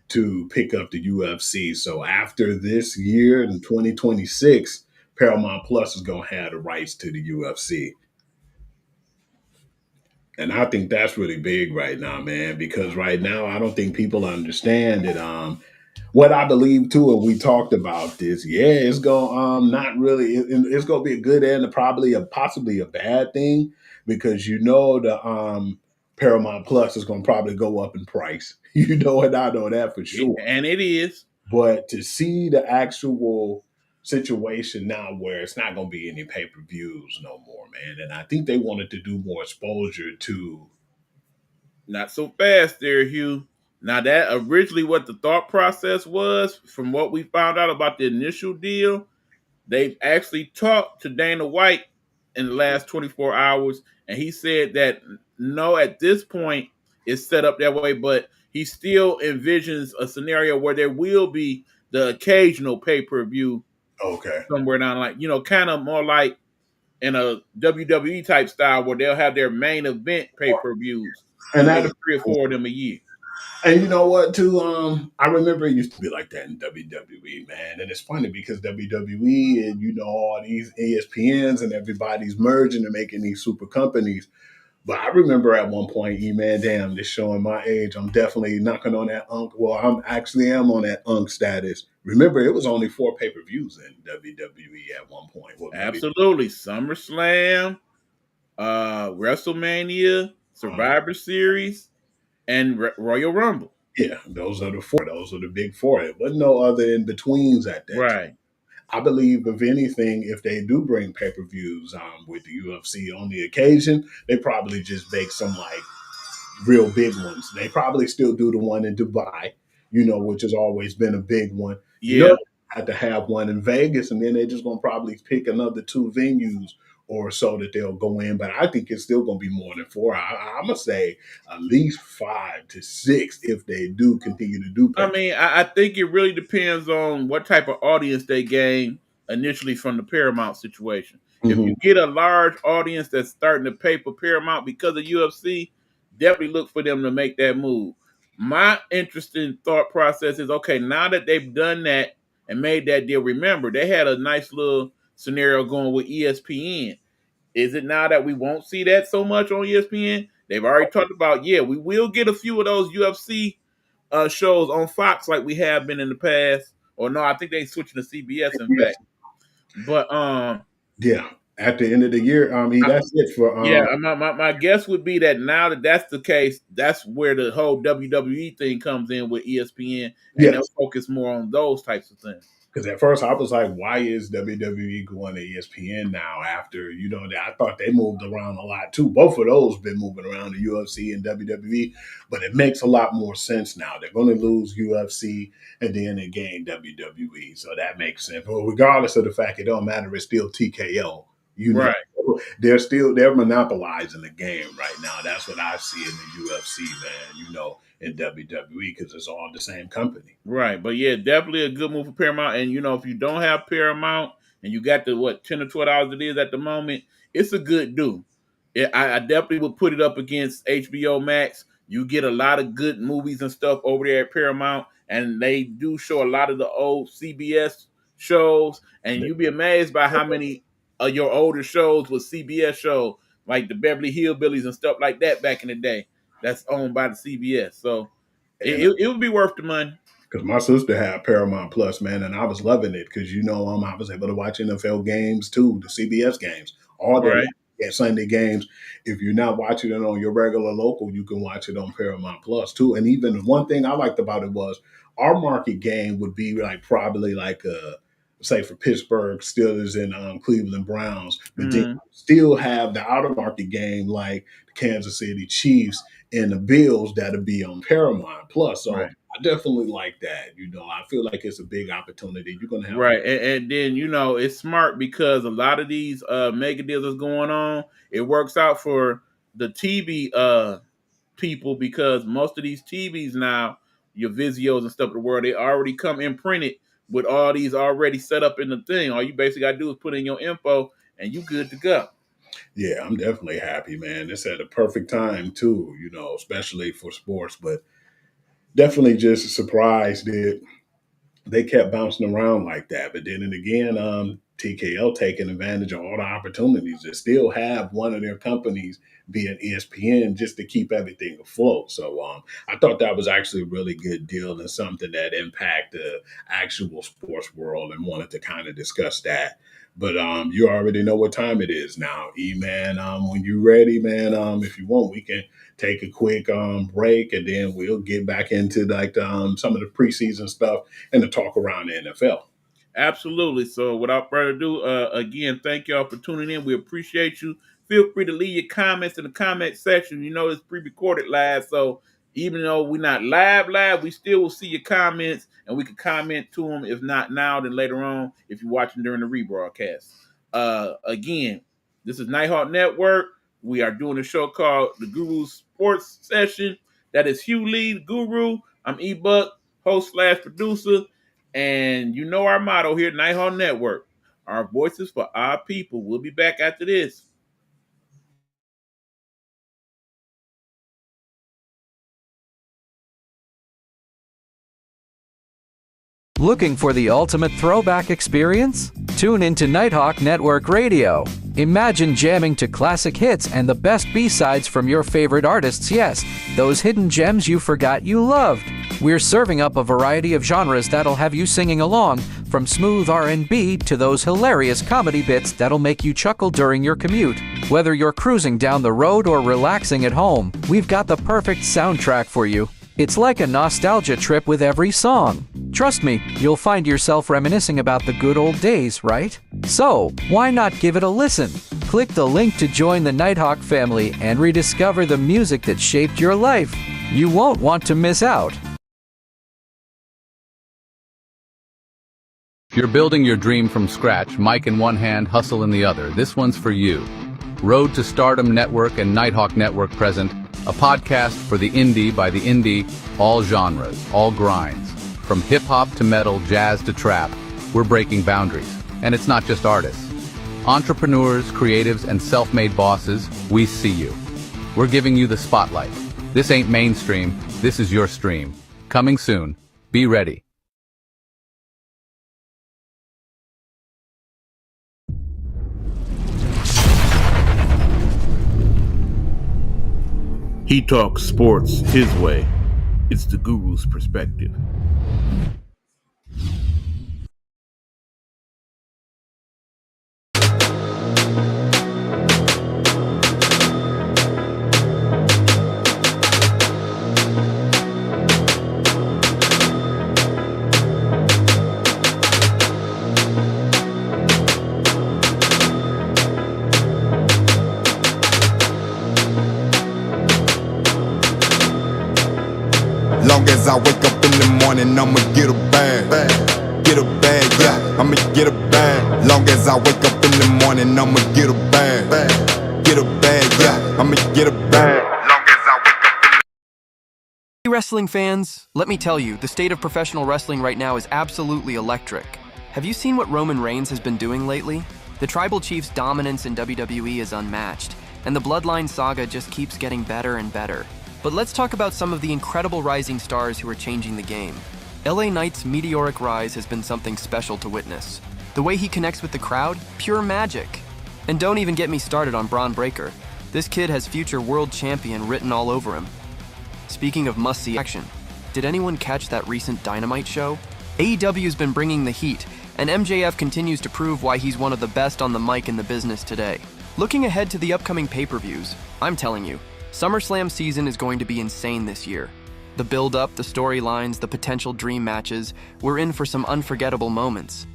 to pick up the UFC. So after this year in 2026, Paramount Plus is gonna have the rights to the UFC. And I think that's really big right now, man, because right now I don't think people understand that what I believe too, and we talked about this. Yeah, it's gonna not really. It's gonna be a good and probably possibly a bad thing because the Paramount Plus is gonna probably go up in price. And I know that for sure. And it is. But to see the actual situation now where it's not gonna be any pay per views no more, man, and I think they wanted to do more exposure to. Not so fast there, Hugh. Now that originally what the thought process was, from what we found out about the initial deal, they've actually talked to Dana White in the last 24 hours, and he said that no, at this point it's set up that way, but he still envisions a scenario where there will be the occasional pay-per-view Okay. somewhere down, like, kind of more like in a WWE type style where they'll have their main event pay-per-views, And maybe that 3 or 4 of them a year. And you know what, too? I remember it used to be like that in WWE, man. And it's funny because WWE and all these ESPNs and everybody's merging and making these super companies. But I remember at one point, man, damn, this showing my age. I'm definitely knocking on that unk. Well, I'm actually am on that unk status. Remember, it was only 4 pay-per-views in WWE at one point. Well, maybe Absolutely. SummerSlam, WrestleMania, Survivor Series, and Royal Rumble. yeah, those are the 4. Those are the big 4. There wasn't no other in betweens at that time. Right. I believe, if anything, if they do bring pay per views with the UFC on the occasion, they probably just make some like real big ones. They probably still do the one in Dubai, which has always been a big one. Yeah. Had to have one in Vegas, and then they're just gonna probably pick another 2 venues or so that they'll go in. But I think it's still gonna be more than 4. I'm gonna say at least 5 to 6 if they do continue to do. I mean, I think it really depends on what type of audience they gain initially from the Paramount situation. If Mm-hmm. you get a large audience that's starting to pay for Paramount because of UFC, definitely look for them to make that move. My interesting thought process is, okay, now that they've done that and made that deal, remember, they had a nice little scenario going with ESPN. Is it now that we won't see that so much on ESPN? They've already talked about, yeah, we will get a few of those UFC shows on Fox like we have been in the past. Or no, I think they switching to CBS, in fact. But Yeah, at the end of the year, that's it for yeah, my guess would be that now that that's the case, that's where the whole WWE thing comes in with ESPN, and yes. they'll focus more on those types of things. Because at first I was like, why is WWE going to ESPN now after, I thought they moved around a lot too. Both of those been moving around, the UFC and WWE, but it makes a lot more sense now. They're going to lose UFC and then they gain WWE. So that makes sense. Well, regardless of the fact, it don't matter. It's still TKO. Right. They're monopolizing the game right now. That's what I see in the UFC, man, in WWE, because it's all the same company. Right. But yeah, definitely a good move for Paramount. And if you don't have Paramount and you got the $10 or $12 it is at the moment, it's a good do. I definitely would put it up against HBO Max. You get a lot of good movies and stuff over there at Paramount, and they do show a lot of the old CBS shows, and you'd be amazed by how many of your older shows was CBS shows, like the Beverly Hillbillies and stuff like that back in the day. That's owned by the CBS. So it would be worth the money. Because my sister had Paramount Plus, man, and I was loving it because I was able to watch NFL games too, the CBS games, all day. Right. Sunday games. If you're not watching it on your regular local, you can watch it on Paramount Plus too. And even one thing I liked about it was our market game would be probably say for Pittsburgh Steelers and Cleveland Browns, but then still have the out of market game like the Kansas City Chiefs and the Bills that'll be on Paramount Plus. So. Right. I definitely like that. I feel like it's a big opportunity. You're going to have right, and then it's smart because a lot of these mega deals that's going on. It works out for the TV people because most of these TVs now, your Vizios and stuff in the world, they already come imprinted with all these already set up in the thing. All you basically got to do is put in your info, and you good to go. Yeah, I'm definitely happy, man. It's at a perfect time too. Especially for sports, but. Definitely just surprised that they kept bouncing around like that. But then again, TKO taking advantage of all the opportunities to still have one of their companies be an ESPN just to keep everything afloat. So I thought that was actually a really good deal and something that impact the actual sports world, and wanted to kind of discuss that. But you already know what time it is now, E-Man. When you're ready, man, if you want, we can take a quick break, and then we'll get back into some of the preseason stuff and the talk around the NFL. Absolutely. So without further ado, again, thank y'all for tuning in. We appreciate you. Feel free to leave your comments in the comment section. It's pre-recorded live, so even though we're not live, we still will see your comments, and we can comment to them. If not now, then later on, if you're watching during the rebroadcast. Again, this is Nighthawk Network. We are doing a show called The Guru Sports Session. That is Hugh Lee, the Guru. I'm E-Buck, host/producer. And our motto here at Nighthawk Network. Our voices for our people. We'll be back after this. Looking for the ultimate throwback experience? Tune into Nighthawk Network Radio. Imagine jamming to classic hits and the best B-sides from your favorite artists. Yes, those hidden gems you forgot you loved. We're serving up a variety of genres that'll have you singing along, from smooth R&B to those hilarious comedy bits that'll make you chuckle during your commute. Whether you're cruising down the road or relaxing at home, we've got the perfect soundtrack for you. It's like a nostalgia trip with every song. Trust me, you'll find yourself reminiscing about the good old days, right? So, why not give it a listen? Click the link to join the Nighthawk family and rediscover the music that shaped your life. You won't want to miss out. If you're building your dream from scratch, mic in one hand, hustle in the other, this one's for you. Road to Stardom Network and Nighthawk Network present a podcast for the indie by the indie, all genres, all grinds. From hip-hop to metal, jazz to trap, we're breaking boundaries. And it's not just artists. Entrepreneurs, creatives, and self-made bosses, we see you. We're giving you the spotlight. This ain't mainstream, this is your stream. Coming soon. Be ready. He talks sports his way. It's the Guru's perspective. Long as I wake up in the morning, I'ma get a bag. Get a bag, yeah, I'ma get a bag. Long as I wake up in the morning, I'ma get a bag. Get a bag, yeah, I'ma get a bag. Long as I wake up in Hey wrestling fans, let me tell you, the state of professional wrestling right now is absolutely electric. Have you seen what Roman Reigns has been doing lately? The Tribal Chief's dominance in WWE is unmatched, and the Bloodline saga just keeps getting better and better. But let's talk about some of the incredible rising stars who are changing the game. LA Knight's meteoric rise has been something special to witness. The way he connects with the crowd, pure magic. And don't even get me started on Braun Breaker. This kid has future world champion written all over him. Speaking of must-see action, did anyone catch that recent Dynamite show? AEW's been bringing the heat, and MJF continues to prove why he's one of the best on the mic in the business today. Looking ahead to the upcoming pay-per-views, I'm telling you, SummerSlam season is going to be insane this year. The build-up, the storylines, the potential dream matches, we're in for some unforgettable moments.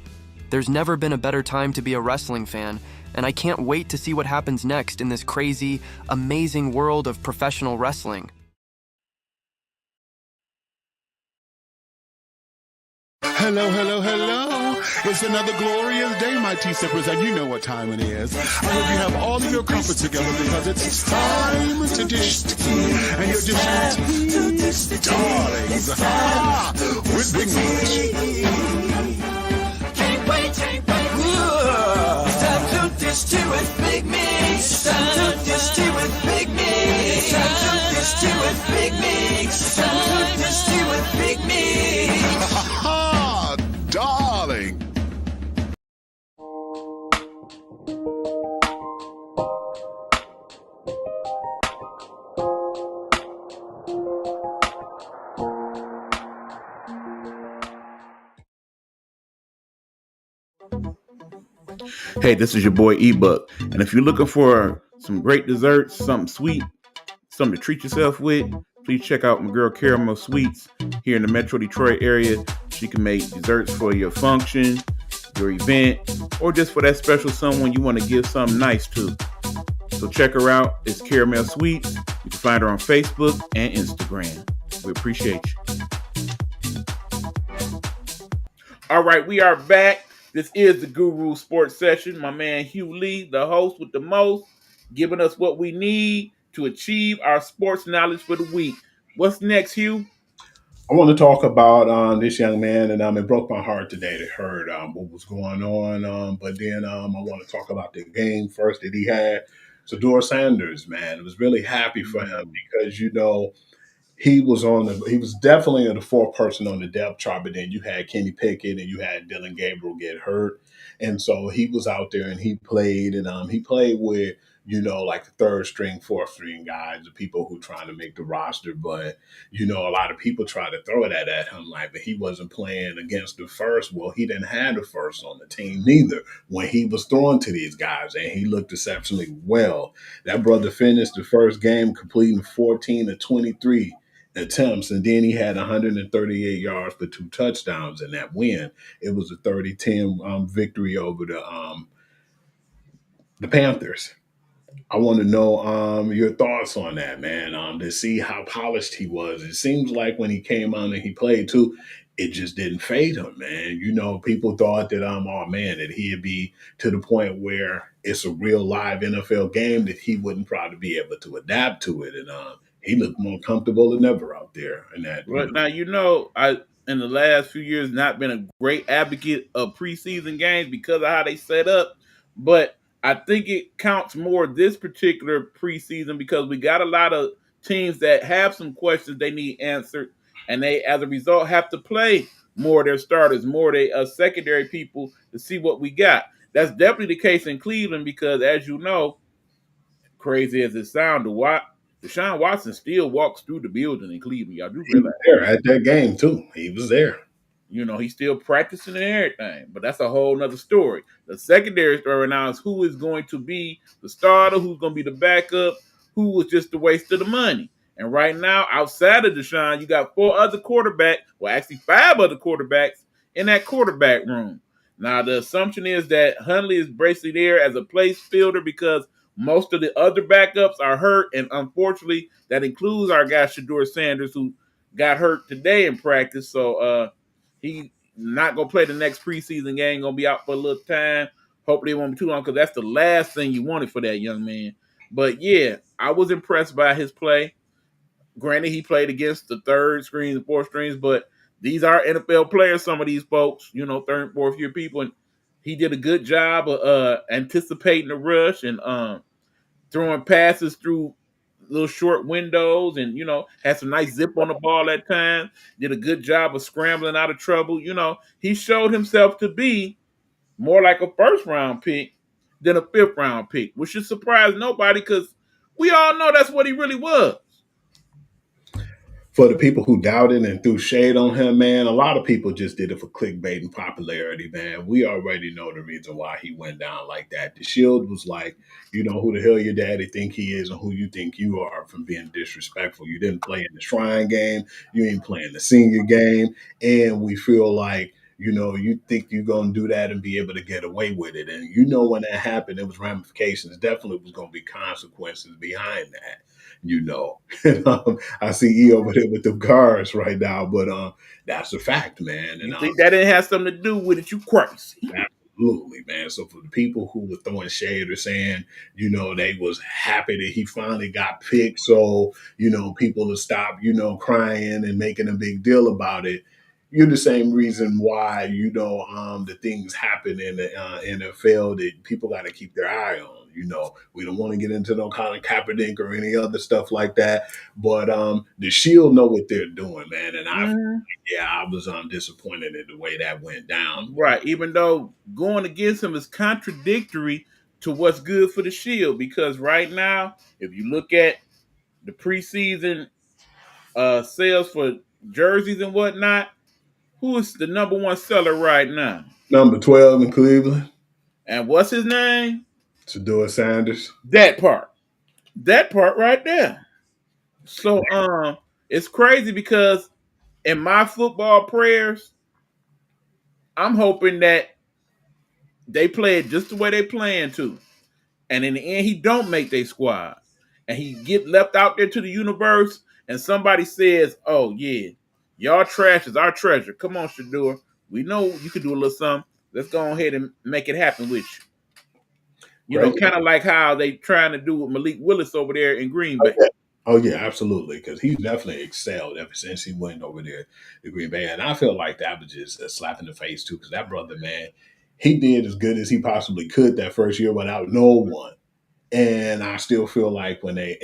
There's never been a better time to be a wrestling fan, and I can't wait to see what happens next in this crazy, amazing world of professional wrestling. Hello, hello, hello. It's another glorious day, my T-Steppers, and you know what time it is. I hope you have all of your comfort together because it's time to dish tea. And you're dishing tea, darlings, with Big Meat. Can't wait. It's time to dish tea with Big Meat. It's time to dish tea with Big Meat. It's time to dish tea with Big Meat. It's time to dish tea with Big Meat. Darling. Hey, this is your boy E-Buck, and if you're looking for some great desserts, something sweet, something to treat yourself with, please check out my girl Caramel Sweets here in the Metro Detroit area. She can make desserts for your function, your event, or just for that special someone you want to give something nice to. So check her out. It's Caramel Sweets. You can find her on Facebook and Instagram. We appreciate you. All right, we are back. This is the Guru Sports Session. My man Hugh Lee, the host with the most, giving us what we need to achieve our sports knowledge for the week. What's next, Hugh? I want to talk about this young man, and it broke my heart today to heard what was going on. But then I want to talk about the game first that he had. So Dora Sanders, man, I was really happy for him because he was definitely the fourth person on the depth chart, but then you had Kenny Pickett and you had Dylan Gabriel get hurt. And so he was out there and he played, and he played with, like the third string, fourth string guys, the people who trying to make the roster. But, a lot of people try to throw that at him, like, but he wasn't playing against the first. Well, he didn't have the first on the team neither when he was throwing to these guys, and he looked exceptionally well. That brother finished the first game completing 14 of 23 attempts, and then he had 138 yards for 2 touchdowns in that win. It was a 30-10 victory over the Panthers. I want to know your thoughts on that, man, to see how polished he was. It seems like when he came on and he played too, it just didn't fade him, man. People thought that, oh man, that he'd be to the point where it's a real live NFL game that he wouldn't probably be able to adapt to it. And he looked more comfortable than ever out there. And that, Right now, I in the last few years not been a great advocate of preseason games because of how they set up, but I think it counts more this particular preseason because we got a lot of teams that have some questions they need answered, and they, as a result, have to play more of their starters, more of their secondary people to see what we got. That's definitely the case in Cleveland because, as you know, crazy as it sounds, Deshaun Watson still walks through the building in Cleveland. Y'all do he was realize there at that game too. He was there. he's still practicing and everything, but that's a whole nother story. The secondary story now is who is going to be the starter, who's going to be the backup, who was just a waste of the money. And right now, outside of Deshaun, you got 4 other quarterbacks, well, actually 5 other quarterbacks in that quarterback room. Now, the assumption is that Hundley is basically there as a place fielder because most of the other backups are hurt, and unfortunately, that includes our guy Shedeur Sanders, who got hurt today in practice, so he not gonna play the next preseason game. Gonna be out for a little time. Hopefully, it won't be too long because that's the last thing you wanted for that young man. But yeah, I was impressed by his play. Granted, he played against the third strings and fourth strings, but these are NFL players. Some of these folks, third and fourth year people, and he did a good job of anticipating the rush and throwing passes through little short windows, and had some nice zip on the ball at times. Did a good job of scrambling out of trouble. He showed himself to be more like a first round pick than a fifth round pick, which should surprise nobody because we all know that's what he really was. For the people who doubted and threw shade on him, man, a lot of people just did it for clickbait and popularity, man. We already know the reason why he went down like that. The Shield was like, who the hell your daddy think he is and who you think you are from being disrespectful. You didn't play in the Shrine game. You ain't playing the senior game. And we feel like, you think you're going to do that and be able to get away with it. And when that happened, there was ramifications. Definitely was going to be consequences behind that. And, I see E over there with the cars right now, but that's a fact, man. And You think that didn't have something to do with it? You crazy. absolutely, man. So for the people who were throwing shade or saying, they was happy that he finally got picked, so people to stop, crying and making a big deal about it. You're the same reason why the things happen in the NFL that people got to keep their eye on. We don't want to get into no kind of Kaepernick or any other stuff like that, but the Shield know what they're doing, man. And I was disappointed in the way that went down. Right. Even though going against him is contradictory to what's good for the Shield, because right now, if you look at the preseason sales for jerseys and whatnot, who is the number one seller right now? Number 12 in Cleveland. And what's his name? Shador Sanders. That part right there. So it's crazy because in my football prayers, I'm hoping that they play it just the way they plan to. And in the end, he don't make their squad. And he get left out there to the universe, and somebody says, oh, yeah, y'all trash is our treasure. Come on, Shador. We know you can do a little something. Let's go ahead and make it happen with you. Kind of like how they trying to do with Malik Willis over there in Green Bay. Oh, yeah, absolutely. Because he's definitely excelled ever since he went over there to Green Bay. And I feel like that was just a slap in the face, too, because that brother, man, he did as good as he possibly could that first year without no one. And I still feel like when they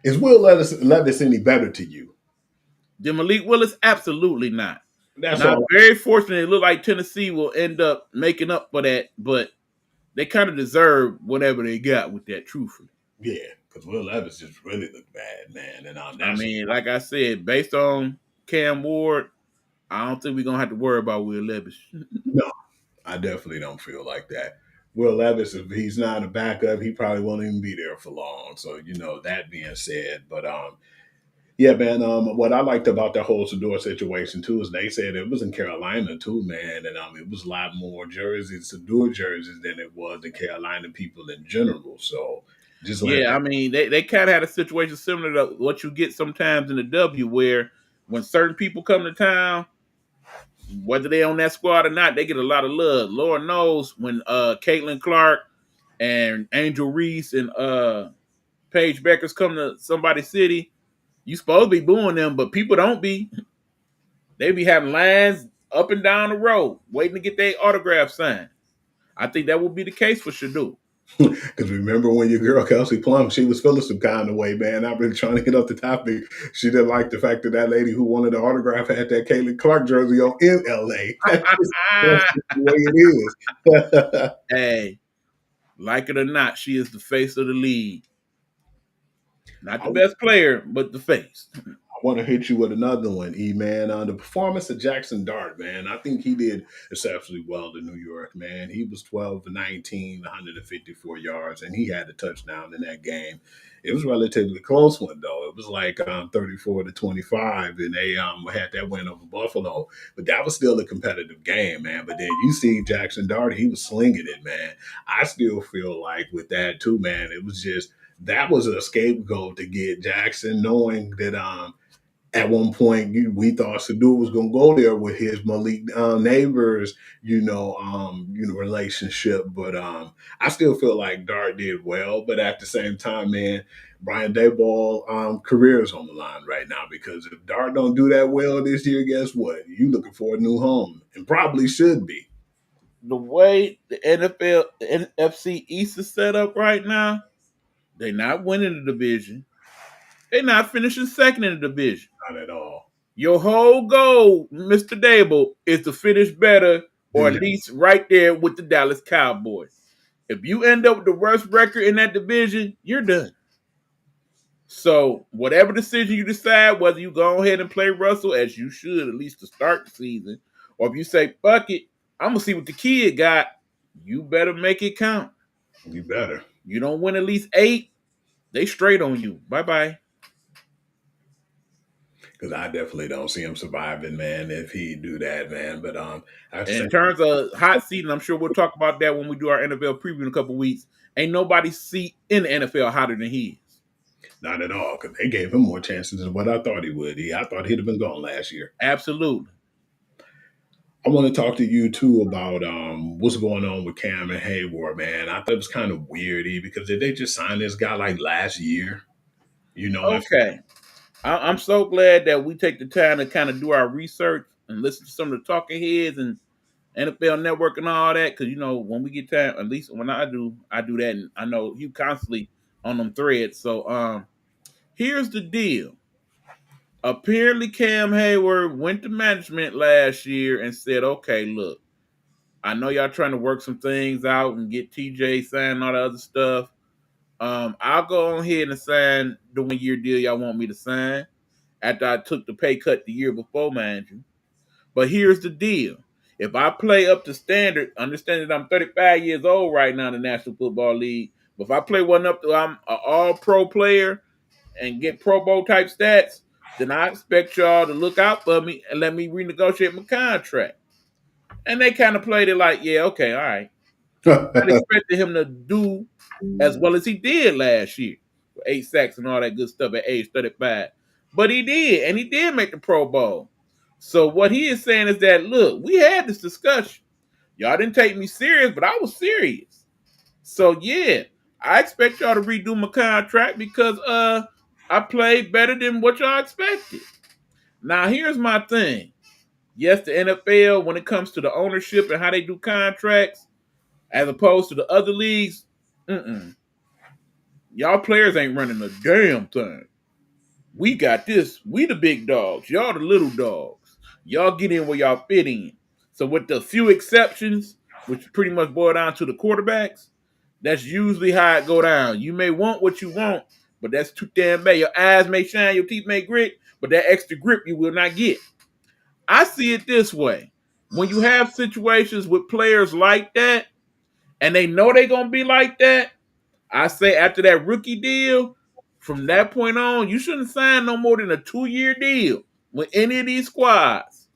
is Will Levis any better to you than Malik Willis? Absolutely not. That's not all. Very fortunate. It looked like Tennessee will end up making up for that, but they kind of deserve whatever they got with that. Truthfully, yeah, because Will Levis just really looked bad, man. And I mean, like I said, based on Cam Ward, I don't think we're gonna have to worry about Will Levis. No, I definitely don't feel like that. Will Levis, if he's not a backup, he probably won't even be there for long. So, that being said, but yeah, man, what I liked about the whole Shador situation too is they said it was in Carolina too, man, and it was a lot more jerseys, Shador jerseys, than it was the Carolina people in general. So just I mean, they kind of had a situation similar to what you get sometimes in the W, where when certain people come to town, whether they on that squad or not, they get a lot of love. Lord knows when Caitlin Clark and Angel Reese and Paige Beckers come to somebody's city, you supposed to be booing them, but people don't be. They be having lines up and down the road waiting to get their autograph signed. I think that will be the case for Shador. Because remember when your girl Kelsey Plum, she was feeling some kind of way, man. I've been trying to get up the topic. She didn't like the fact that lady who wanted the autograph had that Caitlin Clark jersey on in LA. That's just the way it is. Hey, like it or not, she is the face of the league. Not the best player, but the face. I want to hit you with another one, man. The performance of Jackson Dart, man. I think he did exceptionally well in New York, man. He was 12 for 19, 154 yards, and he had a touchdown in that game. It was a relatively close one, though. It was like 34 to 25, and they had that win over Buffalo. But that was still a competitive game, man. But then you see Jackson Dart, he was slinging it, man. I still feel like with that, too, man, it was just that was a scapegoat to get Jackson, knowing that at one point we thought Sadu was going to go there with his Malik neighbors, relationship. But I still feel like Dart did well. But at the same time, man, Brian Dayball career is on the line right now, because if Dart don't do that well this year, guess what? You looking for a new home, and probably should be. The way the NFL, the NFC East is set up right now, they're not winning the division. They're not finishing second in the division. Not at all. Your whole goal, Mr. Dable, is to finish better, or at least right there with the Dallas Cowboys. If you end up with the worst record in that division, you're done. So whatever decision you decide, whether you go ahead and play Russell, as you should at least to start the season, or if you say, fuck it, I'm going to see what the kid got, you better make it count. You better. You don't win at least 8, they straight on you. Bye-bye. Because I definitely don't see him surviving, man, if he do that, man. But in terms of hot seat, and I'm sure we'll talk about that when we do our NFL preview in a couple weeks, ain't nobody's seat in the NFL hotter than he is. Not at all, because they gave him more chances than what I thought he would. I thought he'd have been gone last year. Absolutely. I want to talk to you, too, about what's going on with Cam and Hayward, man. I thought it was kind of weird, because did they just sign this guy like last year? Okay. I'm so glad that we take the time to kind of do our research and listen to some of the talking heads and NFL Network and all that. Because, when we get time, at least when I do that. And I know you constantly on them threads. So here's the deal. Apparently, Cam Hayward went to management last year and said, okay, look, I know y'all trying to work some things out and get TJ signed and all the other stuff. I'll go on ahead and sign the 1-year deal y'all want me to sign after I took the pay cut the year before, mind you. But here's the deal. If I play up to standard, understand that I'm 35 years old right now in the National Football League, but if I play one up to I'm an all-pro player and get Pro Bowl type stats, then I expect y'all to look out for me and let me renegotiate my contract. And they kind of played it like, yeah, okay, all right. I expected him to do as well as he did last year. 8 sacks and all that good stuff at age 35. But he did, and he did make the Pro Bowl. So what he is saying is that, look, we had this discussion. Y'all didn't take me serious, but I was serious. So, yeah, I expect y'all to redo my contract because I played better than what y'all expected. Now, here's my thing. Yes, the NFL, when it comes to the ownership and how they do contracts, as opposed to the other leagues, y'all players ain't running a damn thing. We got this. We the big dogs. Y'all the little dogs. Y'all get in where y'all fit in. So with the few exceptions, which pretty much boil down to the quarterbacks, that's usually how it go down. You may want what you want, but that's too damn bad. Your eyes may shine, your teeth may grit, but that extra grip you will not get. I see it this way. When you have situations with players like that, and they know they're going to be like that, I say after that rookie deal, from that point on, you shouldn't sign no more than a 2-year deal with any of these squads.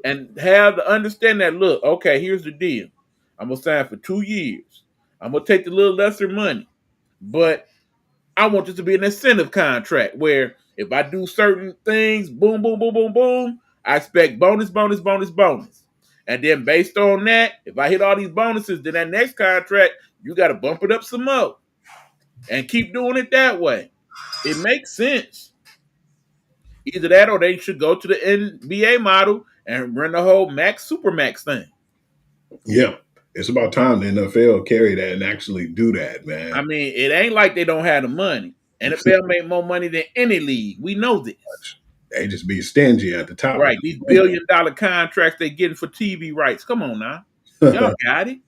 And have to understand that, look, okay, here's the deal. I'm going to sign for 2 years. I'm going to take the little lesser money. But I want this to be an incentive contract where if I do certain things, boom, boom, boom, boom, boom, I expect bonus, bonus, bonus, bonus. And then based on that, if I hit all these bonuses, then that next contract, you got to bump it up some more. And keep doing it that way. It makes sense. Either that or they should go to the NBA model and run the whole max, super max thing. Yeah. It's about time the NFL carry that and actually do that, man. I mean, it ain't like they don't have the money. NFL make more money than any league. We know this. They just be stingy at the top. Right. These billion-dollar contracts they getting for TV rights. Come on now. Y'all got it.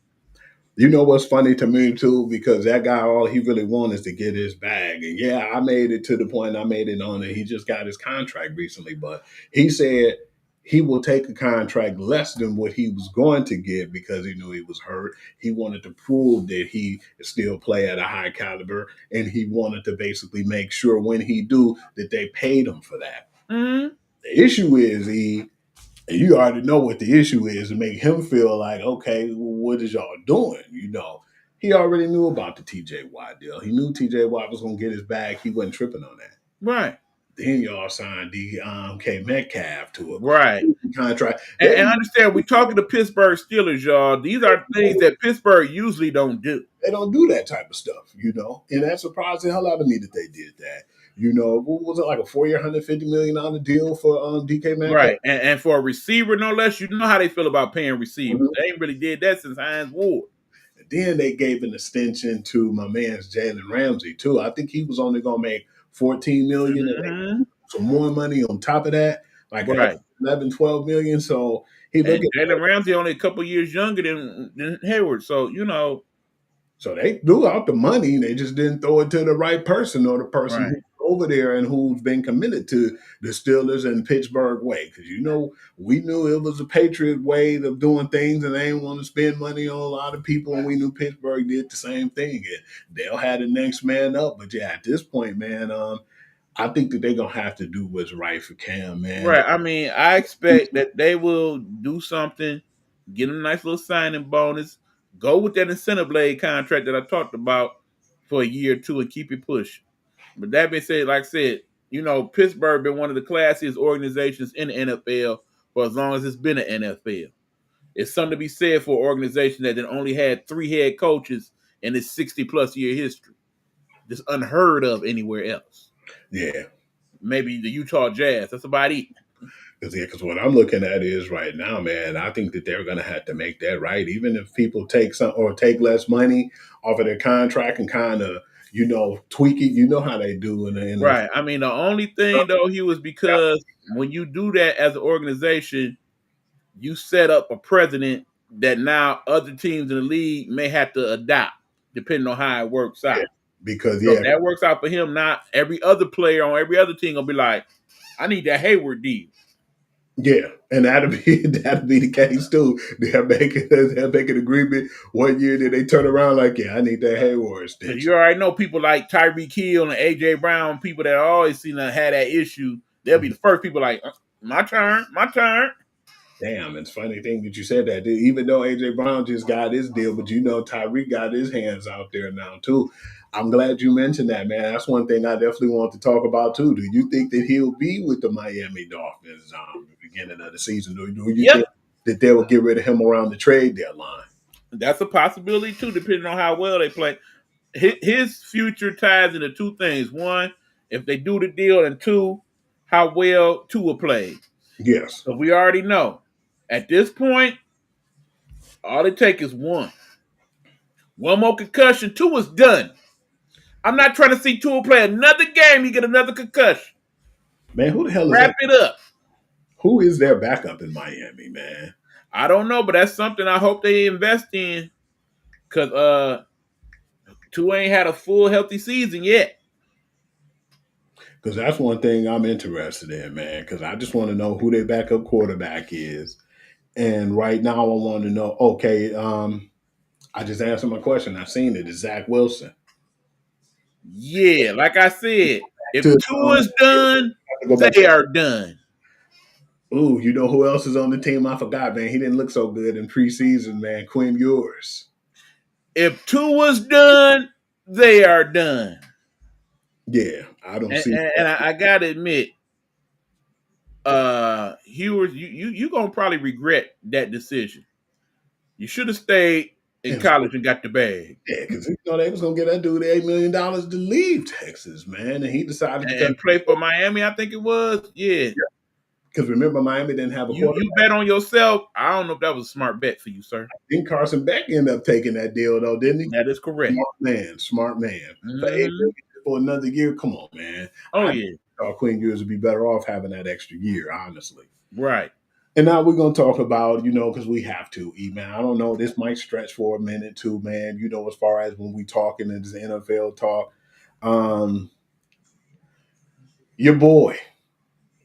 You know what's funny to me, too? Because that guy, all he really wants is to get his bag. And yeah, I made it to the point I made it on it. He just got his contract recently. But he said he will take a contract less than what he was going to get because he knew he was hurt. He wanted to prove that he still play at a high caliber. And he wanted to basically make sure when he do that they paid him for that. Mm-hmm. The issue is, you already know what the issue is to make him feel like, okay, what is y'all doing? He already knew about the TJ Watt deal. He knew TJ Watt was going to get his bag. He wasn't tripping on that. Right. Then y'all signed DK Metcalf to a Right. contract. And understand, we're talking to Pittsburgh Steelers, y'all. These are things that Pittsburgh usually don't do. They don't do that type of stuff, and that surprised the hell out of me that they did that. What was it, like a 4-year, $150 million deal for DK Metcalf? Right. And for a receiver, no less, you know how they feel about paying receivers. Mm-hmm. They ain't really did that since Hines Ward. And then they gave an extension to my man's Jalen Ramsey too. I think he was only going to make $14 million, and some more money on top of that, like right. 11, 12 million. So Jalen Ramsey only a couple years younger than Hayward. So So they threw out the money. They just didn't throw it to the right person, or the person who's over there and who's been committed to the Steelers and Pittsburgh way. Because we knew it was a Patriot way of doing things, and they didn't want to spend money on a lot of people. And we knew Pittsburgh did the same thing. And they'll have the next man up. But yeah, at this point, man, I think that they're gonna have to do what's right for Cam, man. Right. I mean, I expect that they will do something, get a nice little signing bonus, go with that incentive blade contract that I talked about for a year or two, and keep it pushing. But that being said, like I said, Pittsburgh been one of the classiest organizations in the NFL for as long as it's been an NFL. It's something to be said for an organization that only had 3 head coaches in its 60-plus year history. Just unheard of anywhere else. Yeah. Maybe the Utah Jazz. That's about it. Because what I'm looking at is right now, man, I think that they're going to have to make that right. Even if people take less money off of their contract and kind of, tweak it, you know how they do. Right. I mean, the only thing, though, Hugh, is because when you do that as an organization, you set up a precedent that now other teams in the league may have to adopt, depending on how it works out. Yeah, because, if that works out for him, not every other player on every other team going to be like, I need that Hayward deal. Yeah, and that'll be the case too. They'll make an agreement. 1 year, then they turn around like, yeah, I need that Hayward extension. You already know people like Tyreek Hill and AJ Brown, people that always seem to have that issue. They'll be the first people like, my turn. Damn, it's a funny thing that you said that. Even though AJ Brown just got his deal, but Tyreek got his hands out there now too. I'm glad you mentioned that, man. That's one thing I definitely want to talk about too. Do you think that he'll be with the Miami Dolphins at the beginning of the season? Or do you think that they will get rid of him around the trade deadline? That's a possibility too, depending on how well they play. His future ties into 2 things. 1, if they do the deal, and 2, how well Tua plays. Yes. So we already know. At this point, all it takes is 1 more concussion. Tua's done. I'm not trying to see Tua play another game. He get another concussion. Man, who the hell is Wrap it up. Who is their backup in Miami, man? I don't know, but that's something I hope they invest in. Because Tua ain't had a full healthy season yet. Because that's one thing I'm interested in, man. Because I just want to know who their backup quarterback is. And right now I want to know, okay, I just answered my question. I've seen it. It's Zach Wilson. Yeah, like I said, if Tua's done, they are done. Ooh, you know who else is on the team? I forgot, man. He didn't look so good in preseason, man. Quinn Ewers. If Tua's done, they are done. Yeah, I don't see. And I gotta admit, Ewers, you gonna probably regret that decision. You should have stayed in college and got the bag. Yeah, because they was gonna get that dude $8 million to leave Texas, man, and he decided to play for Miami. I think it was, yeah. Because remember, Miami didn't have a quarterback. You bet on yourself. I don't know if that was a smart bet for you, sir. I think Carson Beck ended up taking that deal, though, didn't he? That is correct. Smart man. For $8 million for another year, come on, man. Yeah. Quinn Ewers would be better off having that extra year, honestly. Right. And now we're going to talk about, because we have to, man. I don't know. This might stretch for a minute too, man. As far as when we talking in this NFL talk. Your boy,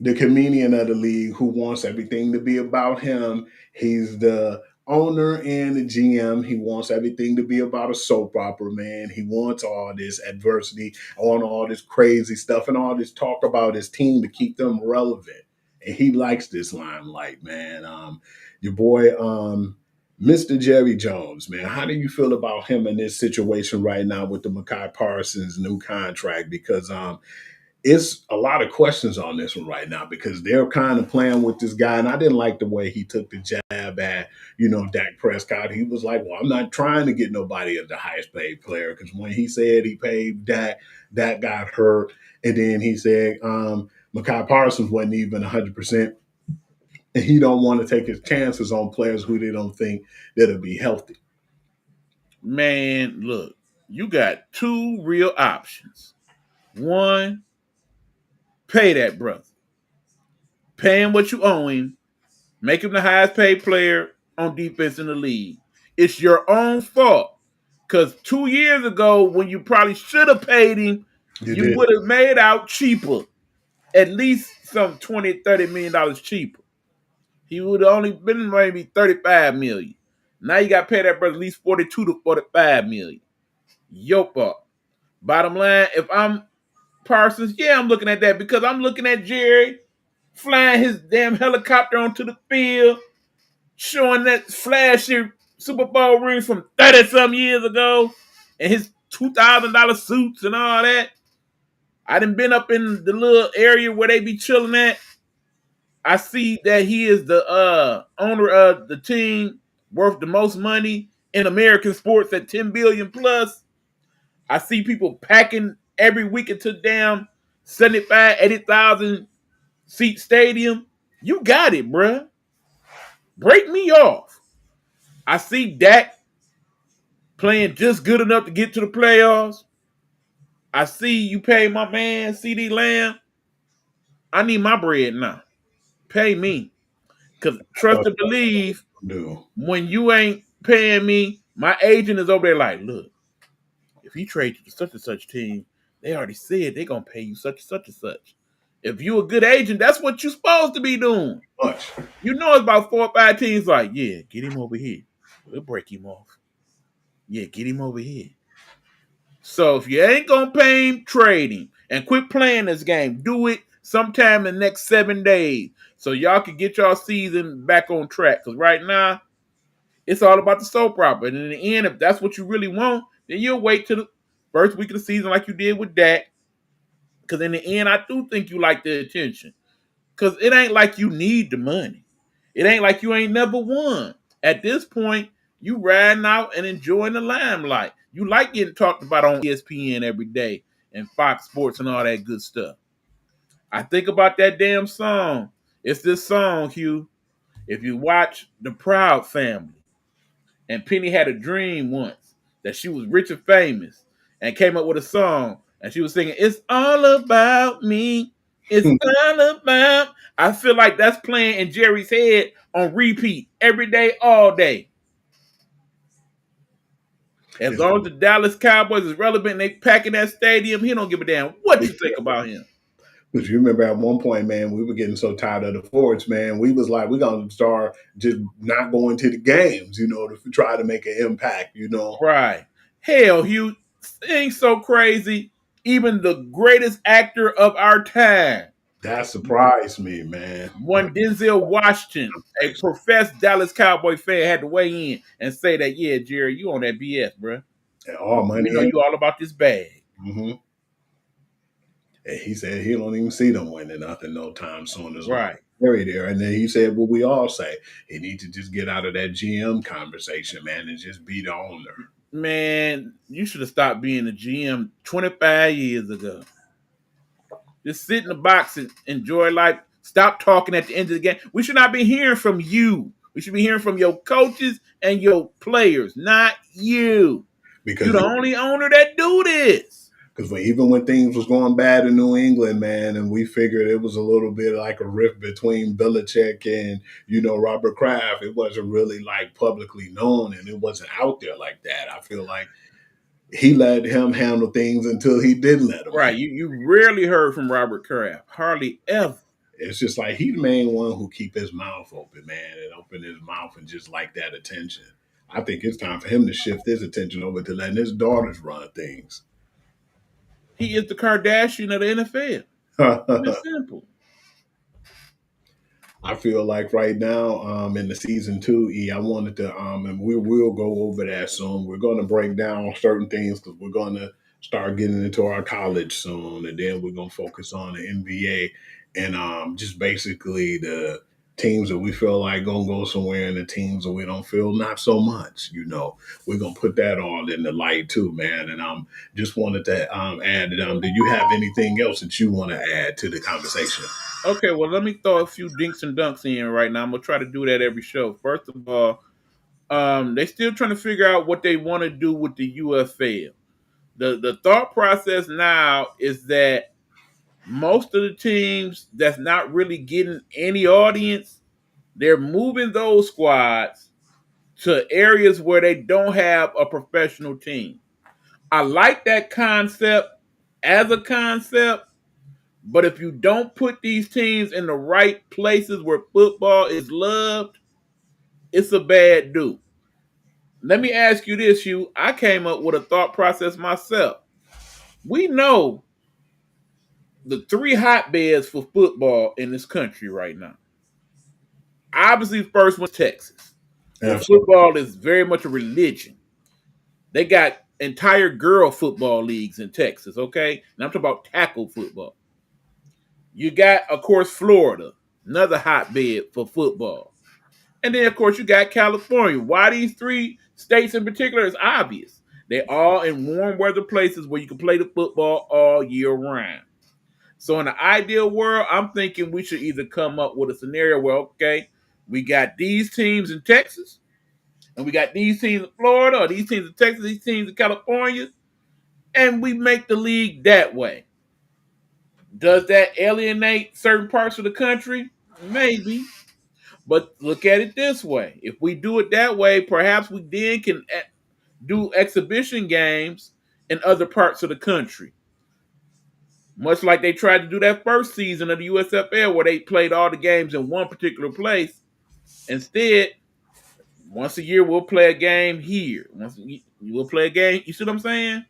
the comedian of the league who wants everything to be about him. He's the owner and the GM. He wants everything to be about a soap opera, man. He wants all this adversity, all this crazy stuff, and all this talk about his team to keep them relevant. And he likes this limelight, man. Your boy, Mr. Jerry Jones, man, how do you feel about him in this situation right now with the Mekhi Parsons new contract? Because it's a lot of questions on this one right now because they're kind of playing with this guy. And I didn't like the way he took the jab at, Dak Prescott. He was like, well, I'm not trying to get nobody as the highest paid player. Because when he said he paid Dak, Dak got hurt. And then he said Mekhi Parsons wasn't even 100%. And he don't want to take his chances on players who they don't think that'll be healthy. Man, look, you got two real options. One, pay that brother. Pay him what you owe him. Make him the highest paid player on defense in the league. It's your own fault. Because 2 years ago, when you probably should have paid him, you would have made out cheaper. At least some $20, $30 million cheaper. He would have only been maybe $35 million. Now you got to pay that brother at least $42 to $45 million. Your fault. Bottom line, if I'm Parsons, yeah, I'm looking at that because I'm looking at Jerry flying his damn helicopter onto the field, showing that flashy Super Bowl ring from 30-some years ago, and his $2,000 suits and all that. I done been up in the little area where they be chilling at. I see that he is the owner of the team worth the most money in American sports at $10 billion plus. I see people packing every week into damn 75, 80,000 seat stadium. You got it, bruh. Break me off. I see Dak playing just good enough to get to the playoffs. I see you pay my man CD Lamb. I need my bread now. Pay me. Because trust and believe, when you ain't paying me, my agent is over there like, look, if you trade to such and such team, they already said they're going to pay you such and such and such. If you a good agent, that's what you're supposed to be doing. You know it's about 4 or 5 teams like, yeah, get him over here. We'll break him off. Yeah, get him over here. So if you ain't going to pay him, trade him. And quit playing this game. Do it sometime in the next 7 days so y'all can get y'all season back on track. Because right now, it's all about the soap opera. And in the end, if that's what you really want, then you'll wait till the first week of the season like you did with Dak. Because in the end, I do think you like the attention. Because it ain't like you need the money. It ain't like you ain't never won. At this point, you riding out and enjoying the limelight. You like getting talked about on ESPN every day and Fox Sports and all that good stuff. I think about that damn song. It's this song, Hugh. If you watch The Proud Family, and Penny had a dream once that she was rich and famous and came up with a song and she was singing, it's all about me. It's all about. I feel like that's playing in Jerry's head on repeat every day, all day. As long as the Dallas Cowboys is relevant and they packing that stadium, he don't give a damn what you think about him. Because you remember at one point, man, we were getting so tired of the Fords, man. We was like, we're going to start just not going to the games, to try to make an impact, Right. Hell, Hugh, ain't so crazy. Even the greatest actor of our time. That surprised me, man. One Denzel Washington, a professed Dallas Cowboy fan, had to weigh in and say that, yeah, Jerry, you on that BS, bro. All money. You know you all about this bag. Mm-hmm. And he said he don't even see them winning nothing no time soon. As right. Very there. And then he said what we all say. He needs to just get out of that GM conversation, man, and just be the owner. Man, you should have stopped being a GM 25 years ago. Just sit in the box and enjoy life. Stop talking at the end of the game. We should not be hearing from you. We should be hearing from your coaches and your players, not you. Because you're the only owner that do this. Because even when things was going bad in New England, man, and we figured it was a little bit like a rift between Belichick and, Robert Kraft, it wasn't really like publicly known and it wasn't out there like that. I feel like he let him handle things until he didn't let him. Right. You rarely heard from Robert Kraft. Hardly ever. It's just like he's the main one who keep his mouth open, man, and open his mouth and just like that attention. I think it's time for him to shift his attention over to letting his daughters run things. He is the Kardashian of the NFL. It's simple. I feel like right now, in the season 2, I wanted to, and we will go over that soon. We're going to break down certain things because we're going to start getting into our college soon, and then we're going to focus on the NBA and just basically the teams that we feel like gonna go somewhere and the teams that we don't feel not so much. We're gonna put that all in the light too, man. And just wanted to add. Do you have anything else that you want to add to the conversation? Okay, well, let me throw a few dinks and dunks in right now. I'm gonna try to do that every show. First of all, they still trying to figure out what they want to do with the UFL. The thought process now is that most of the teams that's not really getting any audience, they're moving those squads to areas where they don't have a professional team. I like that concept as a concept, but if you don't put these teams in the right places where football is loved, it's a bad do. Let me ask you this, Hugh. I came up with a thought process myself. We know the 3 hotbeds for football in this country right now. Obviously, first one's Texas, where Absolutely. football is very much a religion. They got entire girl football leagues in Texas, okay? And I'm talking about tackle football. You got, of course, Florida, another hotbed for football. And then, of course, you got California. Why these 3 states in particular is obvious. They're all in warm weather places where you can play the football all year round. So in the ideal world, I'm thinking we should either come up with a scenario where, okay, we got these teams in Texas, and we got these teams in Florida, or these teams in Texas, these teams in California, and we make the league that way. Does that alienate certain parts of the country? Maybe. But look at it this way. If we do it that way, perhaps we then can do exhibition games in other parts of the country. Much like they tried to do that first season of the USFL where they played all the games in one particular place. Instead, once a year we'll play a game here. We'll play a game. You see what I'm saying?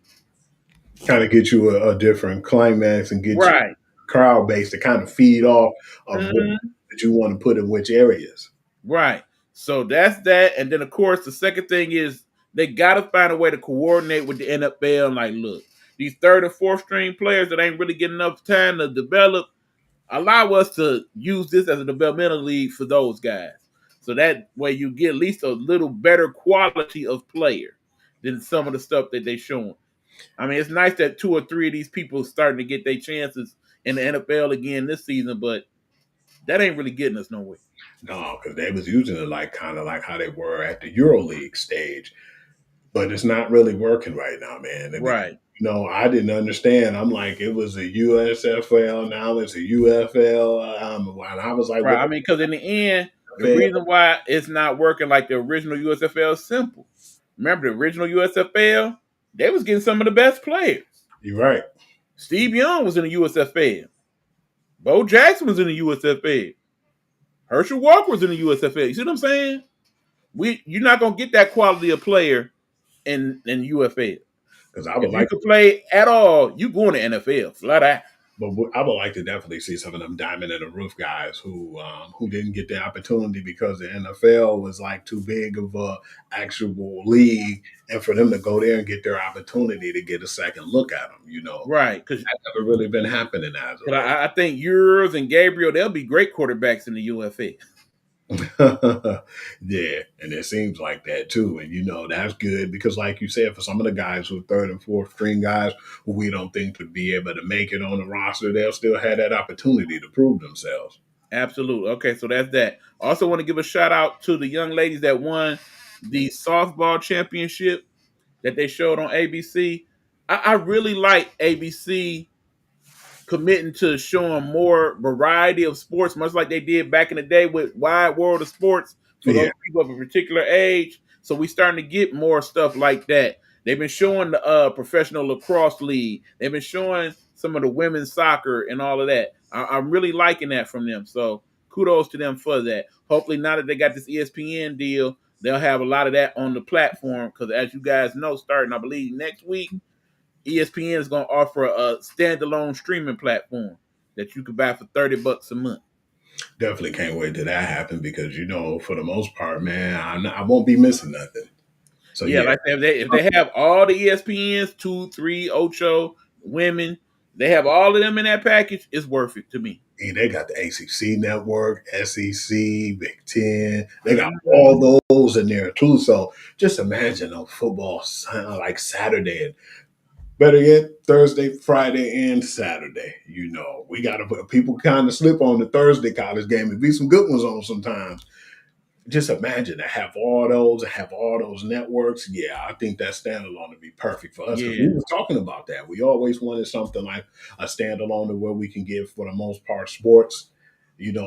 Kind of get you a different climax and get you Right. a crowd base to kind of feed off of what Mm-hmm. that you want to put in which areas. Right. So that's that. And then, of course, the second thing is they got to find a way to coordinate with the NFL. And like, look, these third and fourth string players that ain't really getting enough time to develop, allow us to use this as a developmental league for those guys. So that way you get at least a little better quality of player than some of the stuff that they showing. I mean, it's nice that 2 or 3 of these people starting to get their chances in the NFL again this season, but that ain't really getting us nowhere. No, because they was using it like kind of like how they were at the EuroLeague stage, but it's not really working right now, man. I mean, Right. I didn't understand. I'm like, it was a USFL, now it's a UFL, and I was like, Right. what I mean, because in the end, the the reason why it's not working like the original USFL is simple. Remember, the original USFL, they was getting some of the best players. You're right. Steve Young was in the USFL. Bo Jackson was in the USFL. Herschel Walker was in the USFL. You see what I'm saying? You're not gonna get that quality of player in UFL. Because I would If you like, can play at all, you going to NFL. Flat out. but I would like to definitely see some of them diamond in the roof guys who didn't get the opportunity because the NFL was like too big of a actual league, and for them to go there and get their opportunity to get a second look at them, Right. Because that's never really been happening as of late. I think yours and Gabriel, they'll be great quarterbacks in the UFL. Yeah, and it seems like that too. And that's good because like you said, for some of the guys who are third and fourth string guys who we don't think would be able to make it on the roster, they'll still have that opportunity to prove themselves. Absolutely. Okay, so that's that. Also want to give a shout out to the young ladies that won the softball championship that they showed on ABC. I really like ABC committing to showing more variety of sports, much like they did back in the day with Wide World of Sports for those Yeah, people of a particular age. So we starting to get more stuff like that. They've been showing the professional lacrosse league. They've been showing some of the women's soccer and all of that. I'm really liking that from them. So kudos to them for that. Hopefully, now that they got this ESPN deal, they'll have a lot of that on the platform. Because as you guys know, starting I believe next week, ESPN is going to offer a standalone streaming platform that you can buy for $30 a month. Definitely can't wait till that happen because for the most part, man, I won't be missing nothing. So Yeah, yeah, like if they have all the ESPNs, 2, 3, Ocho, women, they have all of them in that package, it's worth it to me. they got the ACC network, SEC, Big Ten. They got Mhm. all those in there too. So just imagine a football like Saturday and better yet, Thursday, Friday, and Saturday. We got to people kind of slip on the Thursday college game. It be some good ones on sometimes. Just imagine to have all those and have all those networks. Yeah, I think that standalone would be perfect for us because we Yeah. was talking about that. We always wanted something like a standalone to where we can give for the most part sports.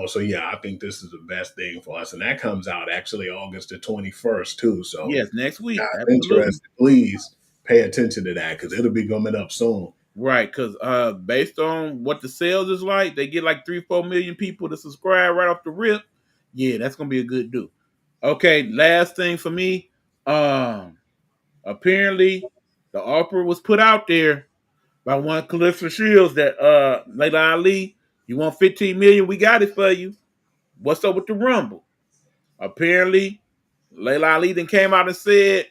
So yeah, I think this is the best thing for us, and that comes out actually August the 21st too. So Yes, next if you week. guys Absolutely. interested, please pay attention to that because it'll be coming up soon. Right, because based on what the sales is like, they get like 3, 4 million people to subscribe right off the rip. Yeah, that's gonna be a good do. Okay, last thing for me. Apparently the offer was put out there by one Calipso Shields that Layla Ali, you want 15 million, we got it for you. What's up with the Rumble? Apparently, Layla Ali then came out and said,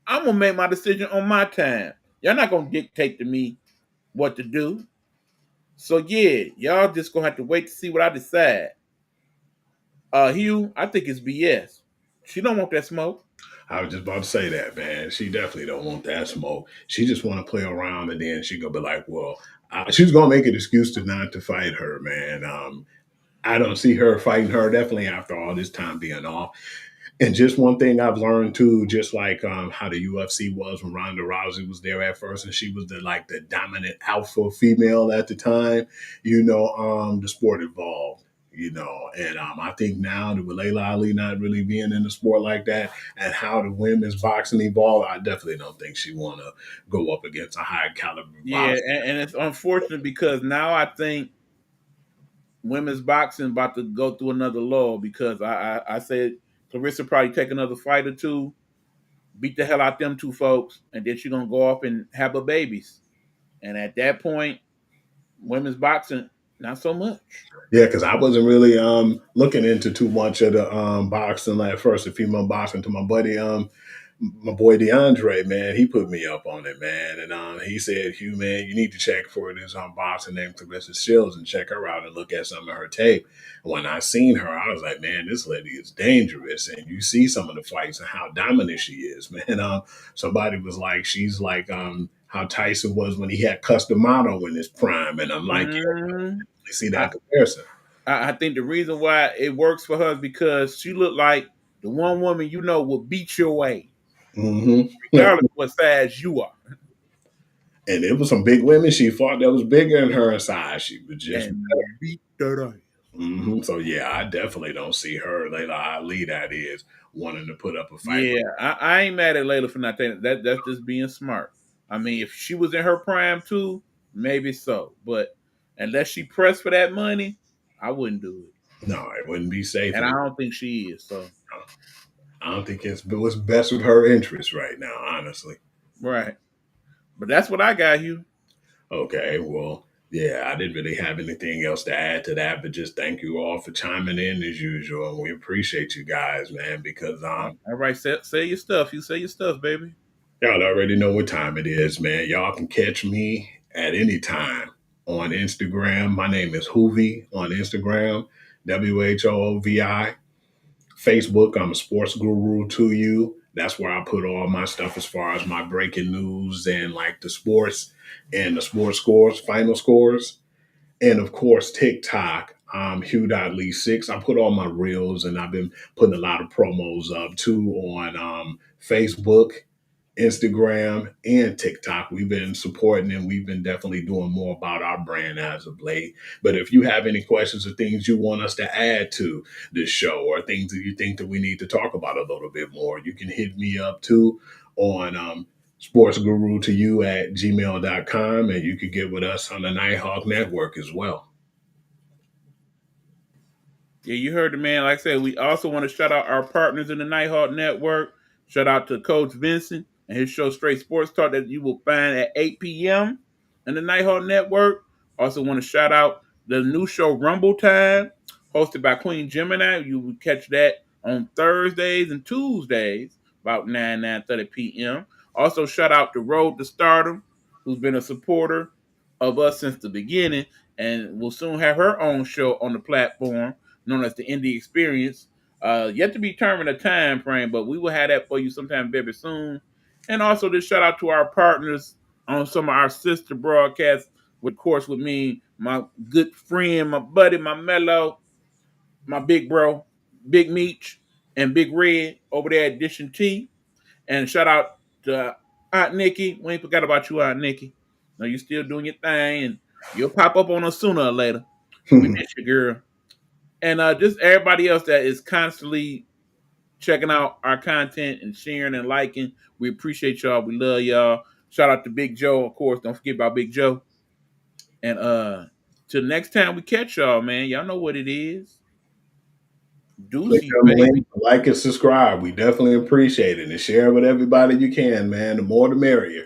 I'm gonna make my decision on my time. Y'all not gonna dictate to me what to do. So yeah, y'all just gonna have to wait to see what I decide. Hugh, I think it's BS. She don't want that smoke. I was just about to say that, man. She definitely don't want that smoke. She just want to play around, and then she gonna be like, "Well, she's gonna make an excuse to not to fight her, man." I don't see her fighting her definitely after all this time being off. And just one thing I've learned too, just like how the UFC was when Ronda Rousey was there at first, and she was the dominant alpha female at the time. The sport evolved. And I think now that with Layla Ali not really being in the sport like that, and how the women's boxing evolved, I definitely don't think she want to go up against a high caliber Yeah, boxer. and it's unfortunate because now I think women's boxing about to go through another lull because I said Clarissa probably take another fight or two, beat the hell out them two folks, and then she's gonna go off and have her babies. And at that point, women's boxing, not so much. Yeah, because I wasn't really looking into too much of the boxing at first, the female boxing to my boy DeAndre, man, he put me up on it, man. And he said, Hugh, man, you need to check for this boxer named Clarissa Shields and check her out and look at some of her tape. When I seen her, I was like, man, this lady is dangerous. And you see some of the fights and how dominant she is, man. Somebody was like, she's like how Tyson was when he had Customato in his prime. And I'm like, yeah, Mm-hmm. you see that comparison. I think the reason why it works for her is because she looked like the one woman will beat your way, Mm-hmm. regardless of what size you are. And it was some big women she fought that was bigger than her in size. She was just And beat that ass. So yeah, I definitely don't see her, Layla Ali, that is, wanting to put up a fight. Yeah, I ain't mad at Layla for not taking that. That's just being smart. I mean, if she was in her prime too, maybe so. But unless she pressed for that money, I wouldn't do it. No, it wouldn't be safe. And I don't think she is. So I don't think it's what's best with her interests right now, honestly. right. But that's what I got, Hugh. Okay, well, yeah, I didn't really have anything else to add to that, but just thank you all for chiming in as usual. And we appreciate you guys, man, because All right, say your stuff. You say your stuff, baby. y'all already know what time it is, man. Y'all can catch me at any time on Instagram. My name is Hoovy on Instagram, WHOOVI. Facebook, I'm a sports guru to you. That's where I put all my stuff as far as my breaking news and like the sports and the sports scores, final scores. And of course, TikTok, Hugh.Lee6. I put all my reels and I've been putting a lot of promos up too on Facebook, Instagram, and TikTok. We've been supporting and we've been definitely doing more about our brand as of late. But if you have any questions or things you want us to add to this show or things that you think that we need to talk about a little bit more, you can hit me up too on sportsguru to you at gmail.com, and you could get with us on the Nighthawk Network as well. Yeah, you heard the man. Like I said, we also want to shout out our partners in the Nighthawk Network. Shout out to Coach Vincent and his show Straight Sports Talk that you will find at 8 p.m. in the Nighthawk Network. Also want to shout out the new show Rumble Time, hosted by Queen Gemini. You will catch that on Thursdays and Tuesdays, about 9:30 p.m. Also, shout out to Road to Stardom, who's been a supporter of us since the beginning, and will soon have her own show on the platform known as the Indie Experience. Yet to be determined a time frame, but we will have that for you sometime very soon. And also, just shout out to our partners on some of our sister broadcasts. Of course, with me, my good friend, my buddy, my mellow, my big bro, Big Meech, and Big Red over there at Dish and T. And shout out to Aunt Nikki. We ain't forgot about you, Aunt Nikki. No, you still doing your thing, and you'll pop up on us sooner or later. We miss you, girl. And just everybody else that is constantly checking out our content and sharing and liking. We appreciate y'all. We love y'all. Shout out to Big Joe, of course. Don't forget about Big Joe. And till next time we catch y'all, man. Y'all know what it is. Click Deuces, on the baby. link, like and subscribe. We definitely appreciate it. And share it with everybody you can, man. The more the merrier.